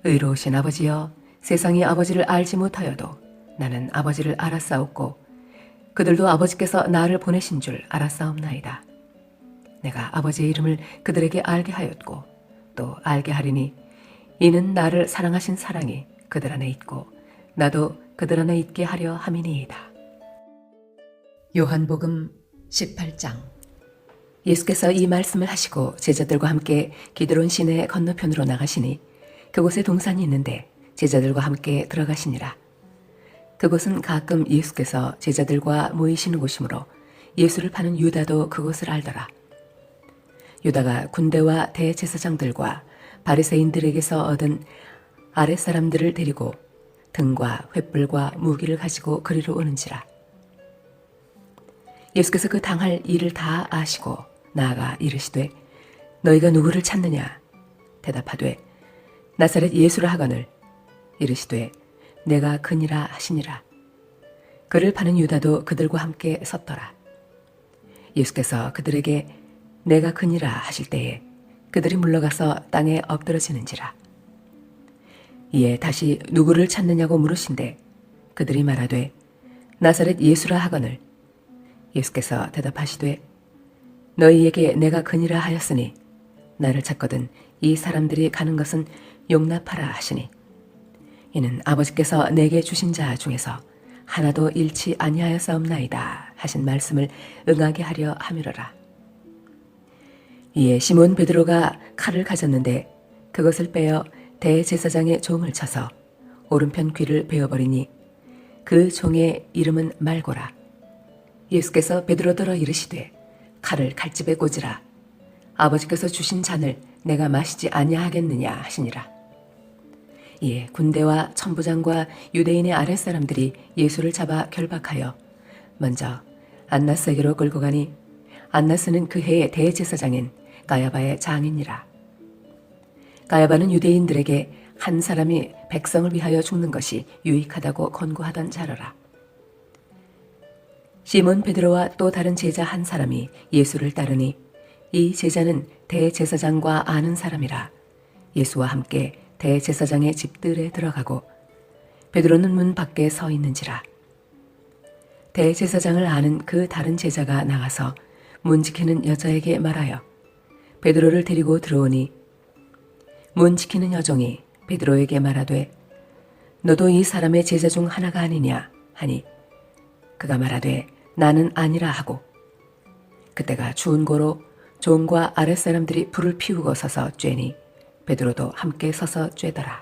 의로우신 아버지여, 세상이 아버지를 알지 못하여도 나는 아버지를 알았사옵고 그들도 아버지께서 나를 보내신 줄 알았사옵나이다. 내가 아버지의 이름을 그들에게 알게 하였고 또 알게 하리니 이는 나를 사랑하신 사랑이 그들 안에 있고 나도 그들 안에 있게 하려 함이니이다. 요한복음 18장. 예수께서 이 말씀을 하시고 제자들과 함께 기드론 시내 건너편으로 나가시니 그곳에 동산이 있는데 제자들과 함께 들어가시니라. 그곳은 가끔 예수께서 제자들과 모이시는 곳이므로 예수를 파는 유다도 그곳을 알더라. 유다가 군대와 대제사장들과 바리새인들에게서 얻은 아랫사람들을 데리고 등과 횃불과 무기를 가지고 그리로 오는지라. 예수께서 그 당할 일을 다 아시고 나아가 이르시되 너희가 누구를 찾느냐? 대답하되 나사렛 예수라 하거늘 이르시되 내가 그니라 하시니라. 그를 파는 유다도 그들과 함께 섰더라. 예수께서 그들에게 내가 그니라 하실 때에 그들이 물러가서 땅에 엎드러지는지라. 이에 다시 누구를 찾느냐고 물으신데 그들이 말하되 나사렛 예수라 하거늘 예수께서 대답하시되 너희에게 내가 그니라 하였으니 나를 찾거든 이 사람들이 가는 것은 용납하라 하시니 이는 아버지께서 내게 주신 자 중에서 하나도 잃지 아니하였사옵나이다 하신 말씀을 응하게 하려 함이로라. 이에 시몬 베드로가 칼을 가졌는데 그것을 빼어 대제사장의 종을 쳐서 오른편 귀를 베어버리니 그 종의 이름은 말고라. 예수께서 베드로더러 이르시되 칼을 칼집에 꽂으라. 아버지께서 주신 잔을 내가 마시지 아니하겠느냐 하시니라. 이에 군대와 천부장과 유대인의 아랫사람들이 예수를 잡아 결박하여 먼저 안나스에게로 끌고 가니 안나스는 그 해의 대제사장인 가야바의 장이니라. 가야바는 유대인들에게 한 사람이 백성을 위하여 죽는 것이 유익하다고 권고하던 자로라. 시몬 베드로와 또 다른 제자 한 사람이 예수를 따르니 이 제자는 대제사장과 아는 사람이라 예수와 함께 대제사장의 집들에 들어가고 베드로는 문 밖에 서 있는지라. 대제사장을 아는 그 다른 제자가 나가서 문 지키는 여자에게 말하여 베드로를 데리고 들어오니 문 지키는 여종이 베드로에게 말하되 너도 이 사람의 제자 중 하나가 아니냐 하니 그가 말하되 나는 아니라 하고 그때가 추운 고로 종과 아랫사람들이 불을 피우고 서서 쬐니 베드로도 함께 서서 쬐더라.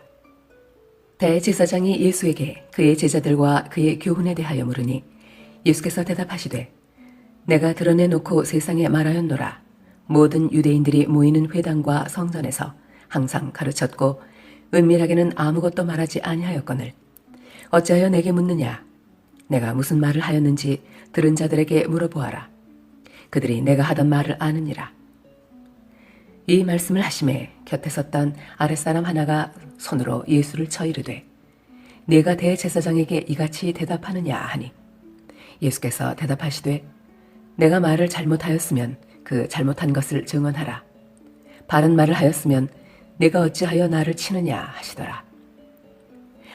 대제사장이 예수에게 그의 제자들과 그의 교훈에 대하여 물으니 예수께서 대답하시되 내가 드러내놓고 세상에 말하였노라. 모든 유대인들이 모이는 회당과 성전에서 항상 가르쳤고 은밀하게는 아무것도 말하지 아니하였거늘 어찌하여 내게 묻느냐. 내가 무슨 말을 하였는지 들은 자들에게 물어보아라. 그들이 내가 하던 말을 아느니라. 이 말씀을 하심에 곁에 섰던 아랫사람 하나가 손으로 예수를 쳐 이르되 네가 대제사장에게 이같이 대답하느냐 하니 예수께서 대답하시되 내가 말을 잘못하였으면 그 잘못한 것을 증언하라. 바른 말을 하였으면 내가 어찌하여 나를 치느냐 하시더라.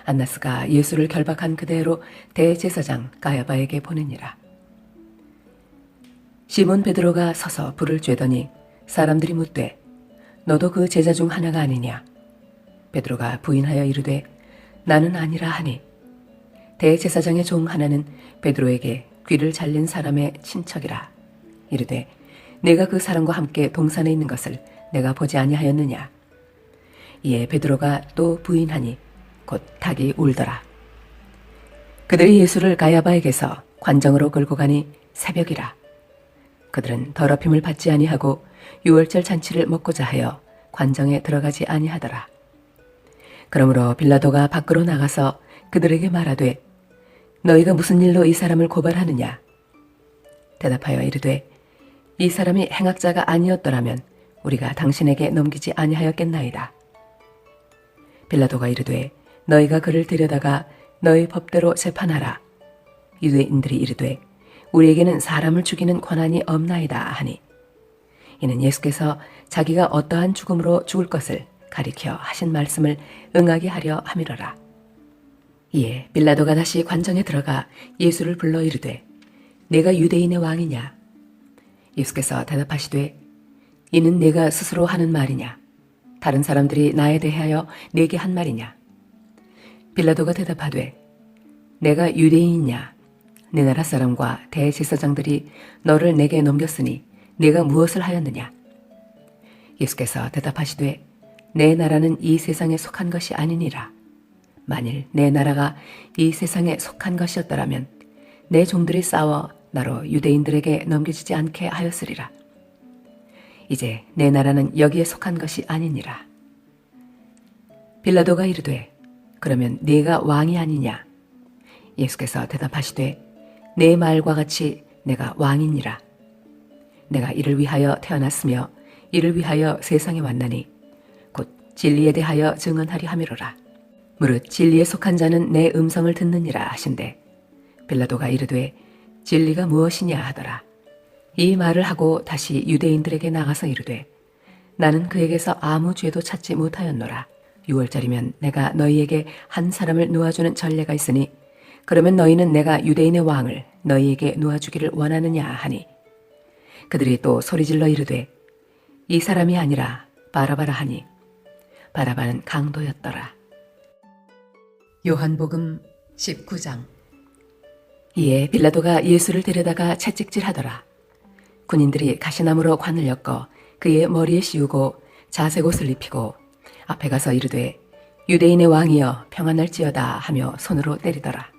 안나스가 예수를 결박한 그대로 대제사장 가야바에게 보내니라. 시몬 베드로가 서서 불을 쬐더니 사람들이 묻되 너도 그 제자 중 하나가 아니냐. 베드로가 부인하여 이르되 나는 아니라 하니 대제사장의 종 하나는 베드로에게 귀를 잘린 사람의 친척이라. 이르되 내가 그 사람과 함께 동산에 있는 것을 내가 보지 아니하였느냐. 이에 베드로가 또 부인하니 곧 닭이 울더라. 그들이 예수를 가야바에게서 관정으로 끌고 가니 새벽이라. 그들은 더럽힘을 받지 아니하고 유월절 잔치를 먹고자 하여 관정에 들어가지 아니하더라. 그러므로 빌라도가 밖으로 나가서 그들에게 말하되 너희가 무슨 일로 이 사람을 고발하느냐. 대답하여 이르되 이 사람이 행악자가 아니었더라면 우리가 당신에게 넘기지 아니하였겠나이다. 빌라도가 이르되 너희가 그를 데려다가 너희 법대로 재판하라. 유대인들이 이르되 우리에게는 사람을 죽이는 권한이 없나이다 하니 이는 예수께서 자기가 어떠한 죽음으로 죽을 것을 가리켜 하신 말씀을 응하게 하려 함이로라. 이에 빌라도가 다시 관정에 들어가 예수를 불러 이르되 내가 유대인의 왕이냐. 예수께서 대답하시되 이는 내가 스스로 하는 말이냐. 다른 사람들이 나에 대하여 내게 한 말이냐. 빌라도가 대답하되 내가 유대인이냐. 내 나라 사람과 대제사장들이 너를 내게 넘겼으니 내가 무엇을 하였느냐. 예수께서 대답하시되 내 나라는 이 세상에 속한 것이 아니니라. 만일 내 나라가 이 세상에 속한 것이었더라면 내 종들이 싸워 나로 유대인들에게 넘겨지지 않게 하였으리라. 이제 내 나라는 여기에 속한 것이 아니니라. 빌라도가 이르되 그러면 네가 왕이 아니냐. 예수께서 대답하시되 내 말과 같이 내가 왕이니라. 내가 이를 위하여 태어났으며 이를 위하여 세상에 왔나니 곧 진리에 대하여 증언하리 함이로라. 무릇 진리에 속한 자는 내 음성을 듣느니라 하신대 빌라도가 이르되 진리가 무엇이냐 하더라. 이 말을 하고 다시 유대인들에게 나가서 이르되 나는 그에게서 아무 죄도 찾지 못하였노라. 6월절이면 내가 너희에게 한 사람을 놓아주는 전례가 있으니 그러면 너희는 내가 유대인의 왕을 너희에게 놓아주기를 원하느냐 하니 그들이 또 소리질러 이르되 이 사람이 아니라 바라바라 하니 바라바는 강도였더라. 요한복음 19장. 이에 빌라도가 예수를 데려다가 채찍질하더라. 군인들이 가시나무로 관을 엮어 그의 머리에 씌우고 자색 옷을 입히고 앞에 가서 이르되 유대인의 왕이여 평안할지어다 하며 손으로 때리더라.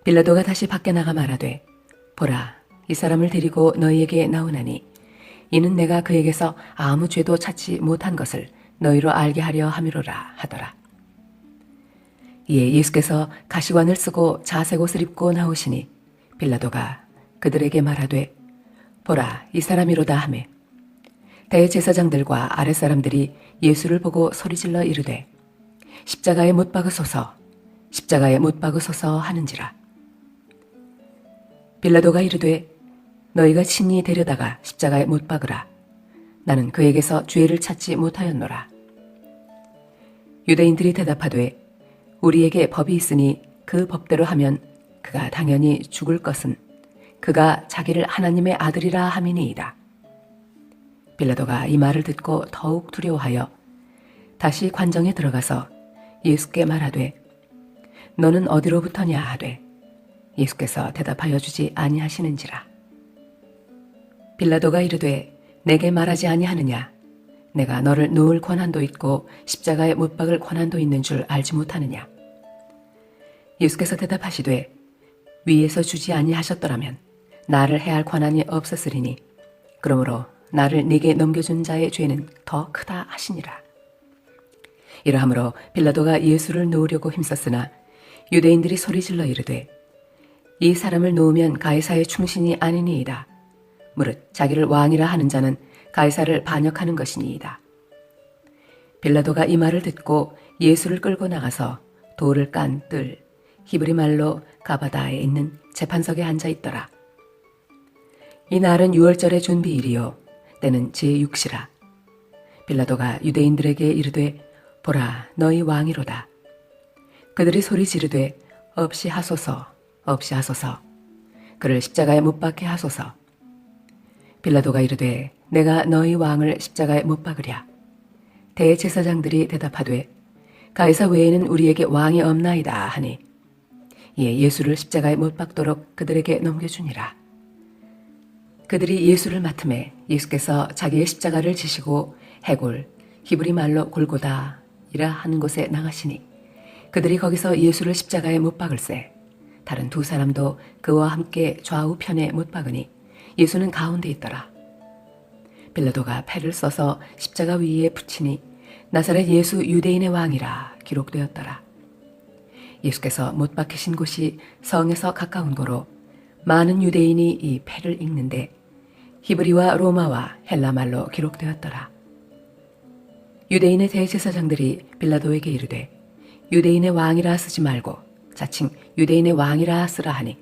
빌라도가 다시 밖에 나가 말하되 보라 이 사람을 데리고 너희에게 나오나니 이는 내가 그에게서 아무 죄도 찾지 못한 것을 너희로 알게 하려 함이로라 하더라. 이에 예수께서 가시관을 쓰고 자색 옷을 입고 나오시니 빌라도가 그들에게 말하되 보라 이 사람이로다 하매 대제사장들과 아랫사람들이 예수를 보고 소리질러 이르되 십자가에 못 박으소서 십자가에 못 박으소서 하는지라. 빌라도가 이르되 너희가 친히 데려다가 십자가에 못 박으라. 나는 그에게서 죄를 찾지 못하였노라. 유대인들이 대답하되 우리에게 법이 있으니 그 법대로 하면 그가 당연히 죽을 것은 그가 자기를 하나님의 아들이라 함이니이다. 빌라도가 이 말을 듣고 더욱 두려워하여 다시 관정에 들어가서 예수께 말하되 너는 어디로부터냐 하되 예수께서 대답하여 주지 아니하시는지라. 빌라도가 이르되 내게 말하지 아니하느냐? 내가 너를 놓을 권한도 있고 십자가에 못 박을 권한도 있는 줄 알지 못하느냐? 예수께서 대답하시되 위에서 주지 아니하셨더라면 나를 해할 권한이 없었으리니 그러므로 나를 네게 넘겨준 자의 죄는 더 크다 하시니라. 이러함으로 빌라도가 예수를 놓으려고 힘썼으나 유대인들이 소리질러 이르되 이 사람을 놓으면 가이사의 충신이 아니니이다. 무릇 자기를 왕이라 하는 자는 가이사를 반역하는 것이니이다. 빌라도가 이 말을 듣고 예수를 끌고 나가서 돌을 깐 뜰 히브리 말로 가바다에 있는 재판석에 앉아 있더라. 이 날은 유월절의 준비일이요 때는 제6시라. 빌라도가 유대인들에게 이르되 보라 너희 왕이로다. 그들이 소리 지르되 없이 하소서 없이 하소서 그를 십자가에 못 박게 하소서. 빌라도가 이르되 내가 너희 왕을 십자가에 못 박으랴. 대제사장들이 대답하되 가이사 외에는 우리에게 왕이 없나이다 하니 이에 예수를 십자가에 못 박도록 그들에게 넘겨주니라. 그들이 예수를 맡음에 예수께서 자기의 십자가를 지시고 해골 히브리 말로 골고다이라 하는 곳에 나가시니 그들이 거기서 예수를 십자가에 못 박을새 다른 두 사람도 그와 함께 좌우편에 못 박으니 예수는 가운데 있더라. 빌라도가 패를 써서 십자가 위에 붙이니 나사렛 예수 유대인의 왕이라 기록되었더라. 예수께서 못 박히신 곳이 성에서 가까운 고로 많은 유대인이 이 패를 읽는데 히브리와 로마와 헬라 말로 기록되었더라. 유대인의 대제사장들이 빌라도에게 이르되 유대인의 왕이라 쓰지 말고 자칭 유대인의 왕이라 쓰라 하니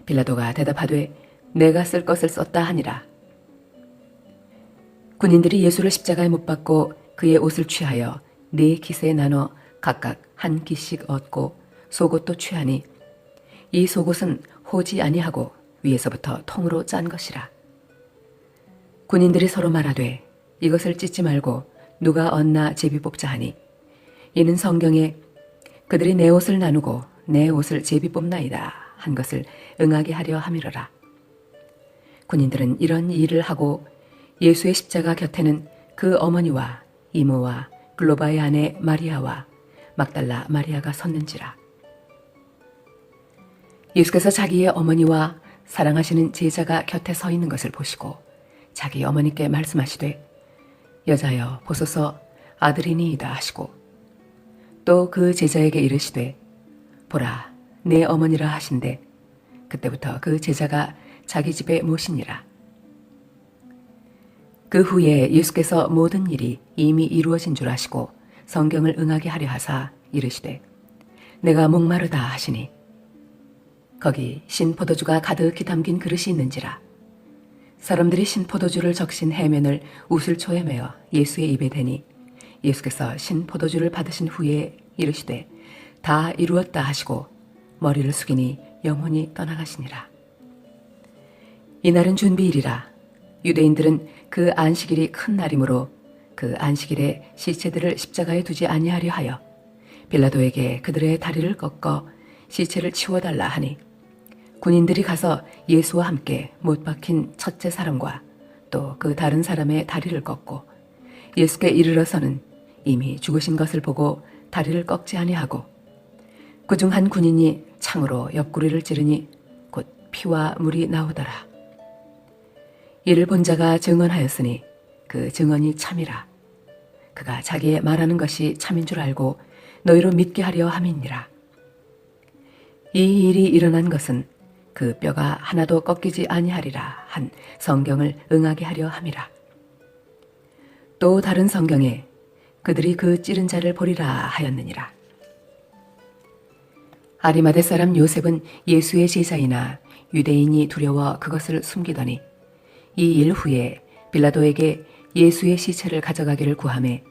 빌라도가 대답하되 내가 쓸 것을 썼다 하니라. 군인들이 예수를 십자가에 못 박고 그의 옷을 취하여 네 깃에 나눠 각각 한 깃씩 얻고 속옷도 취하니 이 속옷은 호지 아니하고 위에서부터 통으로 짠 것이라. 군인들이 서로 말하되 이것을 찢지 말고 누가 얻나 제비 뽑자 하니 이는 성경에 그들이 내 옷을 나누고 내 옷을 제비 뽑나이다 한 것을 응하게 하려 함이로라. 군인들은 이런 일을 하고 예수의 십자가 곁에는 그 어머니와 이모와 글로바의 아내 마리아와 막달라 마리아가 섰는지라. 예수께서 자기의 어머니와 사랑하시는 제자가 곁에 서 있는 것을 보시고 자기 어머니께 말씀하시되 여자여 보소서 아들이니이다 하시고 또 그 제자에게 이르시되 보라 내 어머니라 하신대 그때부터 그 제자가 자기 집에 모시니라. 그 후에 예수께서 모든 일이 이미 이루어진 줄 아시고 성경을 응하게 하려 하사 이르시되 내가 목마르다 하시니 거기 신포도주가 가득히 담긴 그릇이 있는지라. 사람들이 신포도주를 적신 해면을 우슬초에 메어 예수의 입에 대니 예수께서 신포도주를 받으신 후에 이르시되 다 이루었다 하시고 머리를 숙이니 영혼이 떠나가시니라. 이날은 준비일이라. 유대인들은 그 안식일이 큰 날이므로 그 안식일에 시체들을 십자가에 두지 아니하려 하여 빌라도에게 그들의 다리를 꺾어 시체를 치워달라 하니 군인들이 가서 예수와 함께 못 박힌 첫째 사람과 또 그 다른 사람의 다리를 꺾고 예수께 이르러서는 이미 죽으신 것을 보고 다리를 꺾지 아니하고 그중 한 군인이 창으로 옆구리를 찌르니 곧 피와 물이 나오더라. 이를 본 자가 증언하였으니 그 증언이 참이라. 그가 자기의 말하는 것이 참인 줄 알고 너희로 믿게 하려 함이니라. 이 일이 일어난 것은 그 뼈가 하나도 꺾이지 아니하리라 한 성경을 응하게 하려 함이라. 또 다른 성경에 그들이 그 찌른 자를 보리라 하였느니라. 아리마대 사람 요셉은 예수의 제자이나 유대인이 두려워 그것을 숨기더니 이 일 후에 빌라도에게 예수의 시체를 가져가기를 구하매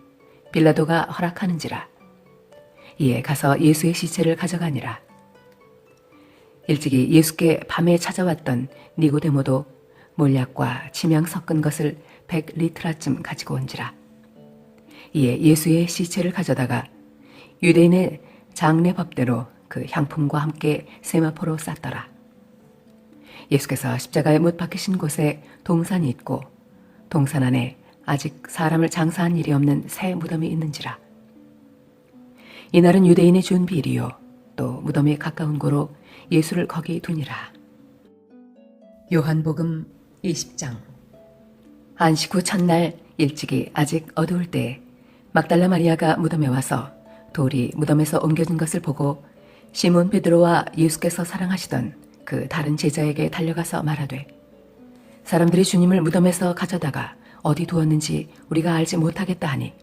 빌라도가 허락하는지라. 이에 가서 예수의 시체를 가져가니라. 일찍이 예수께 밤에 찾아왔던 니고데모도 몰약과 침향 섞은 것을 100리트라쯤 가지고 온지라. 이에 예수의 시체를 가져다가 유대인의 장례 법대로 그 향품과 함께 세마포로 쌌더라. 예수께서 십자가에 못 박히신 곳에 동산이 있고 동산 안에 아직 사람을 장사한 일이 없는 새 무덤이 있는지라. 이날은 유대인의 준비일이요 또 무덤이 가까운 고로 예수를 거기 두니라. 요한복음 20장. 안식 후 첫날 일찍이 아직 어두울 때 막달라 마리아가 무덤에 와서 돌이 무덤에서 옮겨진 것을 보고 시몬 베드로와 예수께서 사랑하시던 그 다른 제자에게 달려가서 말하되 사람들이 주님을 무덤에서 가져다가 어디 두었는지 우리가 알지 못하겠다 하니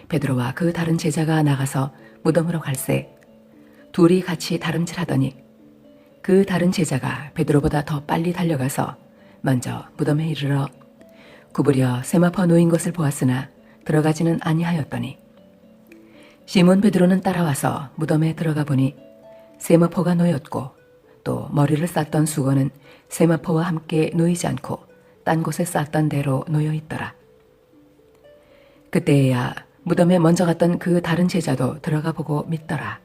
베드로와 그 다른 제자가 나가서 무덤으로 갈새 둘이 같이 다름질하더니 그 다른 제자가 베드로보다 더 빨리 달려가서 먼저 무덤에 이르러 구부려 세마포 놓인 것을 보았으나 들어가지는 아니하였더니 시몬 베드로는 따라와서 무덤에 들어가 보니 세마포가 놓였고 또 머리를 쌌던 수건은 세마포와 함께 놓이지 않고 딴 곳에 쌌던 대로 놓여 있더라. 그때야 무덤에 먼저 갔던 그 다른 제자도 들어가 보고 믿더라.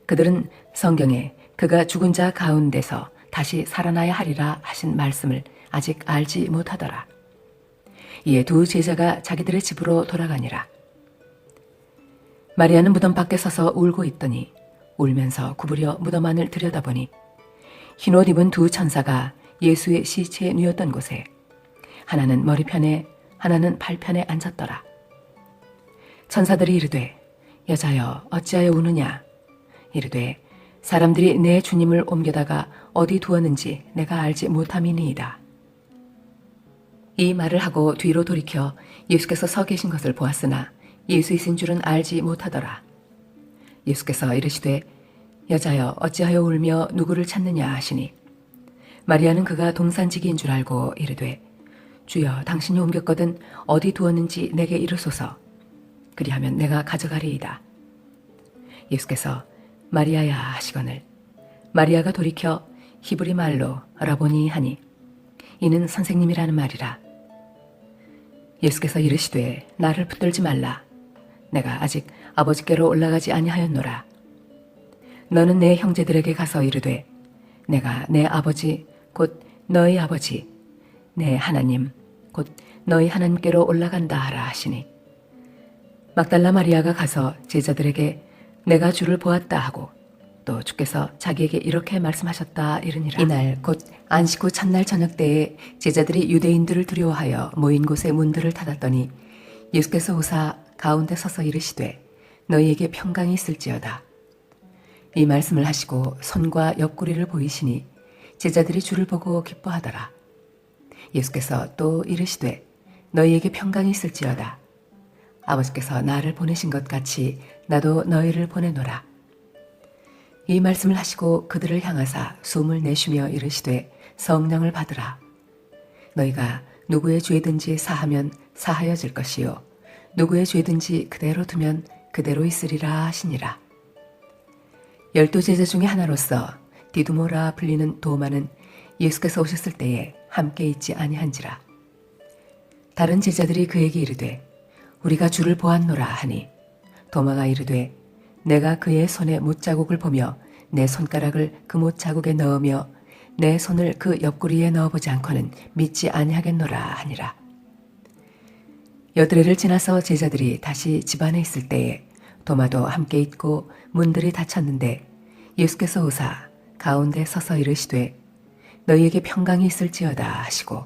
그들은 성경에 그가 죽은 자 가운데서 다시 살아나야 하리라 하신 말씀을 아직 알지 못하더라. 이에 두 제자가 자기들의 집으로 돌아가니라. 마리아는 무덤 밖에 서서 울고 있더니 울면서 구부려 무덤 안을 들여다보니 흰옷 입은 두 천사가 예수의 시체에 누웠던 곳에 하나는 머리편에 하나는 발편에 앉았더라. 천사들이 이르되 여자여 어찌하여 우느냐 이르되 사람들이 내 주님을 옮겨다가 어디 두었는지 내가 알지 못함이니이다. 이 말을 하고 뒤로 돌이켜 예수께서 서 계신 것을 보았으나 예수이신 줄은 알지 못하더라. 예수께서 이르시되 여자여 어찌하여 울며 누구를 찾느냐 하시니 마리아는 그가 동산지기인 줄 알고 이르되 주여 당신이 옮겼거든 어디 두었는지 내게 이르소서. 그리하면 내가 가져가리이다. 예수께서 마리아야 하시거늘 마리아가 돌이켜 히브리 말로 라보니 하니 이는 선생님이라는 말이라. 예수께서 이르시되 나를 붙들지 말라. 내가 아직 아버지께로 올라가지 아니하였노라. 너는 내 형제들에게 가서 이르되 내가 내 아버지 곧 너희 아버지 내 하나님 곧 너희 하나님께로 올라간다 하라 하시니 막달라 마리아가 가서 제자들에게 내가 주를 보았다 하고 또 주께서 자기에게 이렇게 말씀하셨다 이르니라. 이날 곧 안식 후 첫날 저녁 때에 제자들이 유대인들을 두려워하여 모인 곳의 문들을 닫았더니 예수께서 오사 가운데 서서 이르시되 너희에게 평강이 있을지어다. 이 말씀을 하시고 손과 옆구리를 보이시니 제자들이 주를 보고 기뻐하더라. 예수께서 또 이르시되 너희에게 평강이 있을지어다. 아버지께서 나를 보내신 것 같이 나도 너희를 보내노라. 이 말씀을 하시고 그들을 향하사 숨을 내쉬며 이르시되 성령을 받으라. 너희가 누구의 죄든지 사하면 사하여질 것이요 누구의 죄든지 그대로 두면 그대로 있으리라 하시니라. 12 제자 중에 하나로서 디두모라 불리는 도마는 예수께서 오셨을 때에 함께 있지 아니한지라. 다른 제자들이 그에게 이르되 우리가 주를 보았노라 하니 도마가 이르되 내가 그의 손에 못자국을 보며 내 손가락을 그 못자국에 넣으며 내 손을 그 옆구리에 넣어보지 않고는 믿지 아니하겠노라 하니라. 여드레를 지나서 제자들이 다시 집안에 있을 때에 도마도 함께 있고 문들이 닫혔는데 예수께서 오사 가운데 서서 이르시되 너희에게 평강이 있을지어다 하시고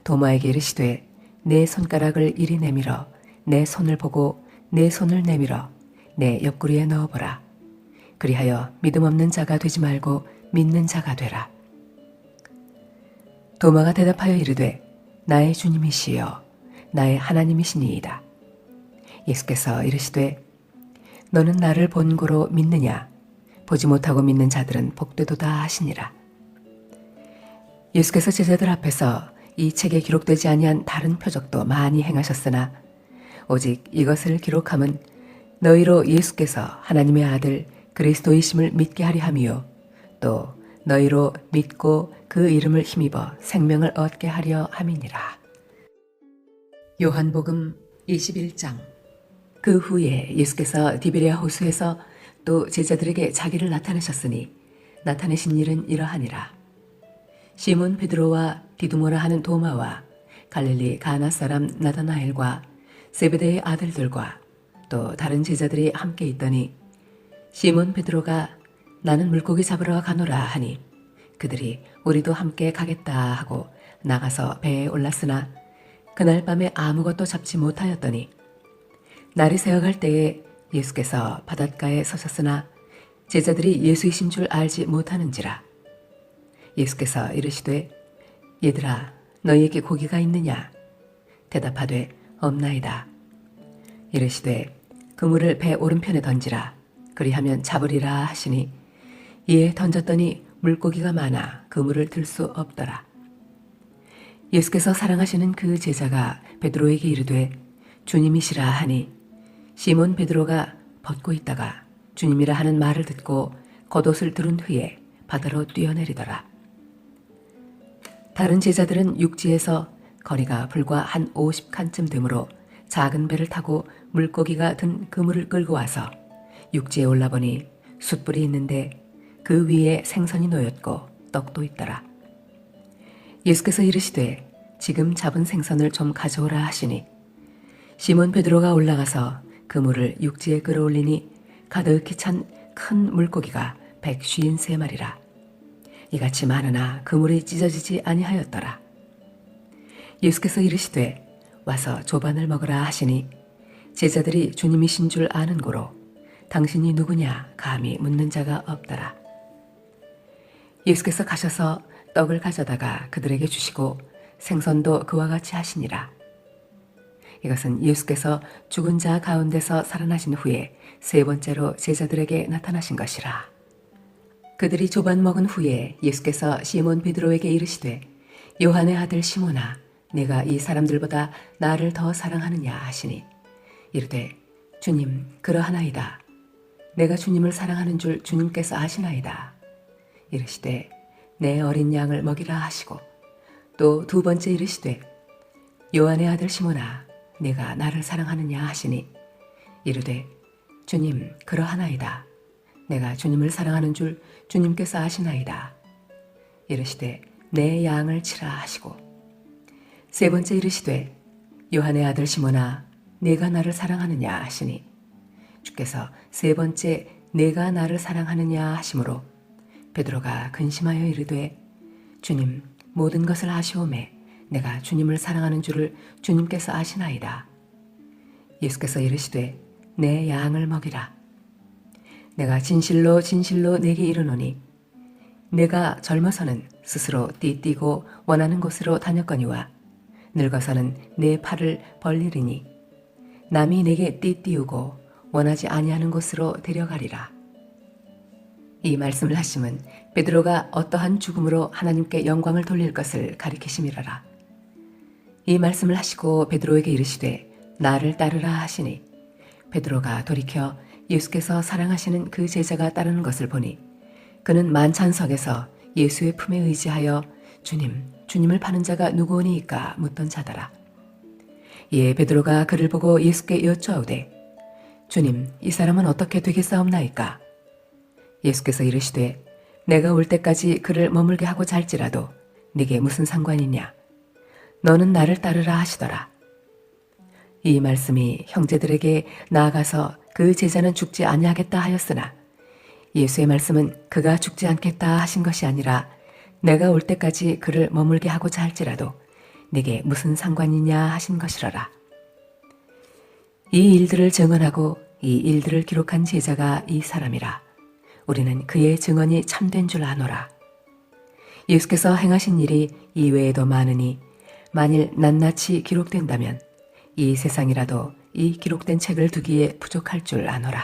도마에게 이르시되 내 손가락을 이리 내밀어 내 손을 보고 내 손을 내밀어 내 옆구리에 넣어보라. 그리하여 믿음 없는 자가 되지 말고 믿는 자가 되라. 도마가 대답하여 이르되 나의 주님이시여 나의 하나님이시니이다. 예수께서 이르시되 너는 나를 본고로 믿느냐 보지 못하고 믿는 자들은 복되도다 하시니라. 예수께서 제자들 앞에서 이 책에 기록되지 아니한 다른 표적도 많이 행하셨으나 오직 이것을 기록함은 너희로 예수께서 하나님의 아들 그리스도이심을 믿게 하려 함이요 또 너희로 믿고 그 이름을 힘입어 생명을 얻게 하려 함이니라. 요한복음 21장. 그 후에 예수께서 디베랴 호수에서 또 제자들에게 자기를 나타내셨으니 나타내신 일은 이러하니라. 시몬 베드로와 디두모라 하는 도마와 갈릴리 가나 사람 나다나엘과 세베대의 아들들과 또 다른 제자들이 함께 있더니 시몬 베드로가 나는 물고기 잡으러 가노라 하니 그들이 우리도 함께 가겠다 하고 나가서 배에 올랐으나 그날 밤에 아무것도 잡지 못하였더니 날이 새어갈 때에 예수께서 바닷가에 서셨으나 제자들이 예수이신 줄 알지 못하는지라. 예수께서 이르시되 얘들아 너희에게 고기가 있느냐? 대답하되 없나이다. 이르시되 그물을 배 오른편에 던지라. 그리하면 잡으리라 하시니 이에 던졌더니 물고기가 많아 그물을 들 수 없더라. 예수께서 사랑하시는 그 제자가 베드로에게 이르되 주님이시라 하니 시몬 베드로가 벗고 있다가 주님이라 하는 말을 듣고 겉옷을 두른 후에 바다로 뛰어내리더라. 다른 제자들은 육지에서 거리가 불과 한 50칸쯤 되므로 작은 배를 타고 물고기가 든 그물을 끌고 와서 육지에 올라보니 숯불이 있는데 그 위에 생선이 놓였고 떡도 있더라. 예수께서 이르시되 지금 잡은 생선을 좀 가져오라 하시니 시몬 베드로가 올라가서 그물을 육지에 끌어올리니 가득히 찬 큰 물고기가 153마리라. 이같이 많으나 그물이 찢어지지 아니하였더라. 예수께서 이르시되 와서 조반을 먹으라 하시니 제자들이 주님이신 줄 아는 고로 당신이 누구냐 감히 묻는 자가 없더라. 예수께서 가셔서 떡을 가져다가 그들에게 주시고 생선도 그와 같이 하시니라. 이것은 예수께서 죽은 자 가운데서 살아나신 후에 세 번째로 제자들에게 나타나신 것이라. 그들이 조반 먹은 후에 예수께서 시몬 베드로에게 이르시되 요한의 아들 시몬아 내가 이 사람들보다 나를 더 사랑하느냐 하시니 이르되 주님 그러하나이다. 내가 주님을 사랑하는 줄 주님께서 아시나이다. 이르시되 내 어린 양을 먹이라 하시고 또 두 번째 이르시되 요한의 아들 시몬아 내가 나를 사랑하느냐 하시니 이르되 주님 그러하나이다. 내가 주님을 사랑하는 줄 주님께서 아시나이다. 이르시되 내 양을 치라 하시고 세 번째 이르시되 요한의 아들 시몬아 내가 나를 사랑하느냐 하시니 주께서 세 번째 내가 나를 사랑하느냐 하심으로 베드로가 근심하여 이르되 주님 모든 것을 아시오매 내가 주님을 사랑하는 줄을 주님께서 아시나이다. 예수께서 이르시되 내 양을 먹이라. 내가 진실로 진실로 내게 이르노니 내가 젊어서는 스스로 띠띠고 원하는 곳으로 다녔거니와 늙어서는 내 팔을 벌리리니 남이 내게 띠띠우고 원하지 아니하는 곳으로 데려가리라. 이 말씀을 하심은 베드로가 어떠한 죽음으로 하나님께 영광을 돌릴 것을 가리키심이라라. 이 말씀을 하시고 베드로에게 이르시되 나를 따르라 하시니 베드로가 돌이켜 예수께서 사랑하시는 그 제자가 따르는 것을 보니 그는 만찬석에서 예수의 품에 의지하여 주님을 파는 자가 누구오니이까 묻던 자더라. 이에 베드로가 그를 보고 예수께 여쭈어오되 주님 이 사람은 어떻게 되겠사옵나이까? 예수께서 이르시되 내가 올 때까지 그를 머물게 하고 잘지라도 네게 무슨 상관이냐? 너는 나를 따르라 하시더라. 이 말씀이 형제들에게 나아가서 그 제자는 죽지 아니하겠다 하였으나 예수의 말씀은 그가 죽지 않겠다 하신 것이 아니라 내가 올 때까지 그를 머물게 하고자 할지라도 네게 무슨 상관이냐 하신 것이로라. 이 일들을 증언하고 이 일들을 기록한 제자가 이 사람이라. 우리는 그의 증언이 참된 줄 아노라. 예수께서 행하신 일이 이외에도 많으니 만일 낱낱이 기록된다면 이 세상이라도 이 기록된 책을 두기에 부족할 줄 아노라.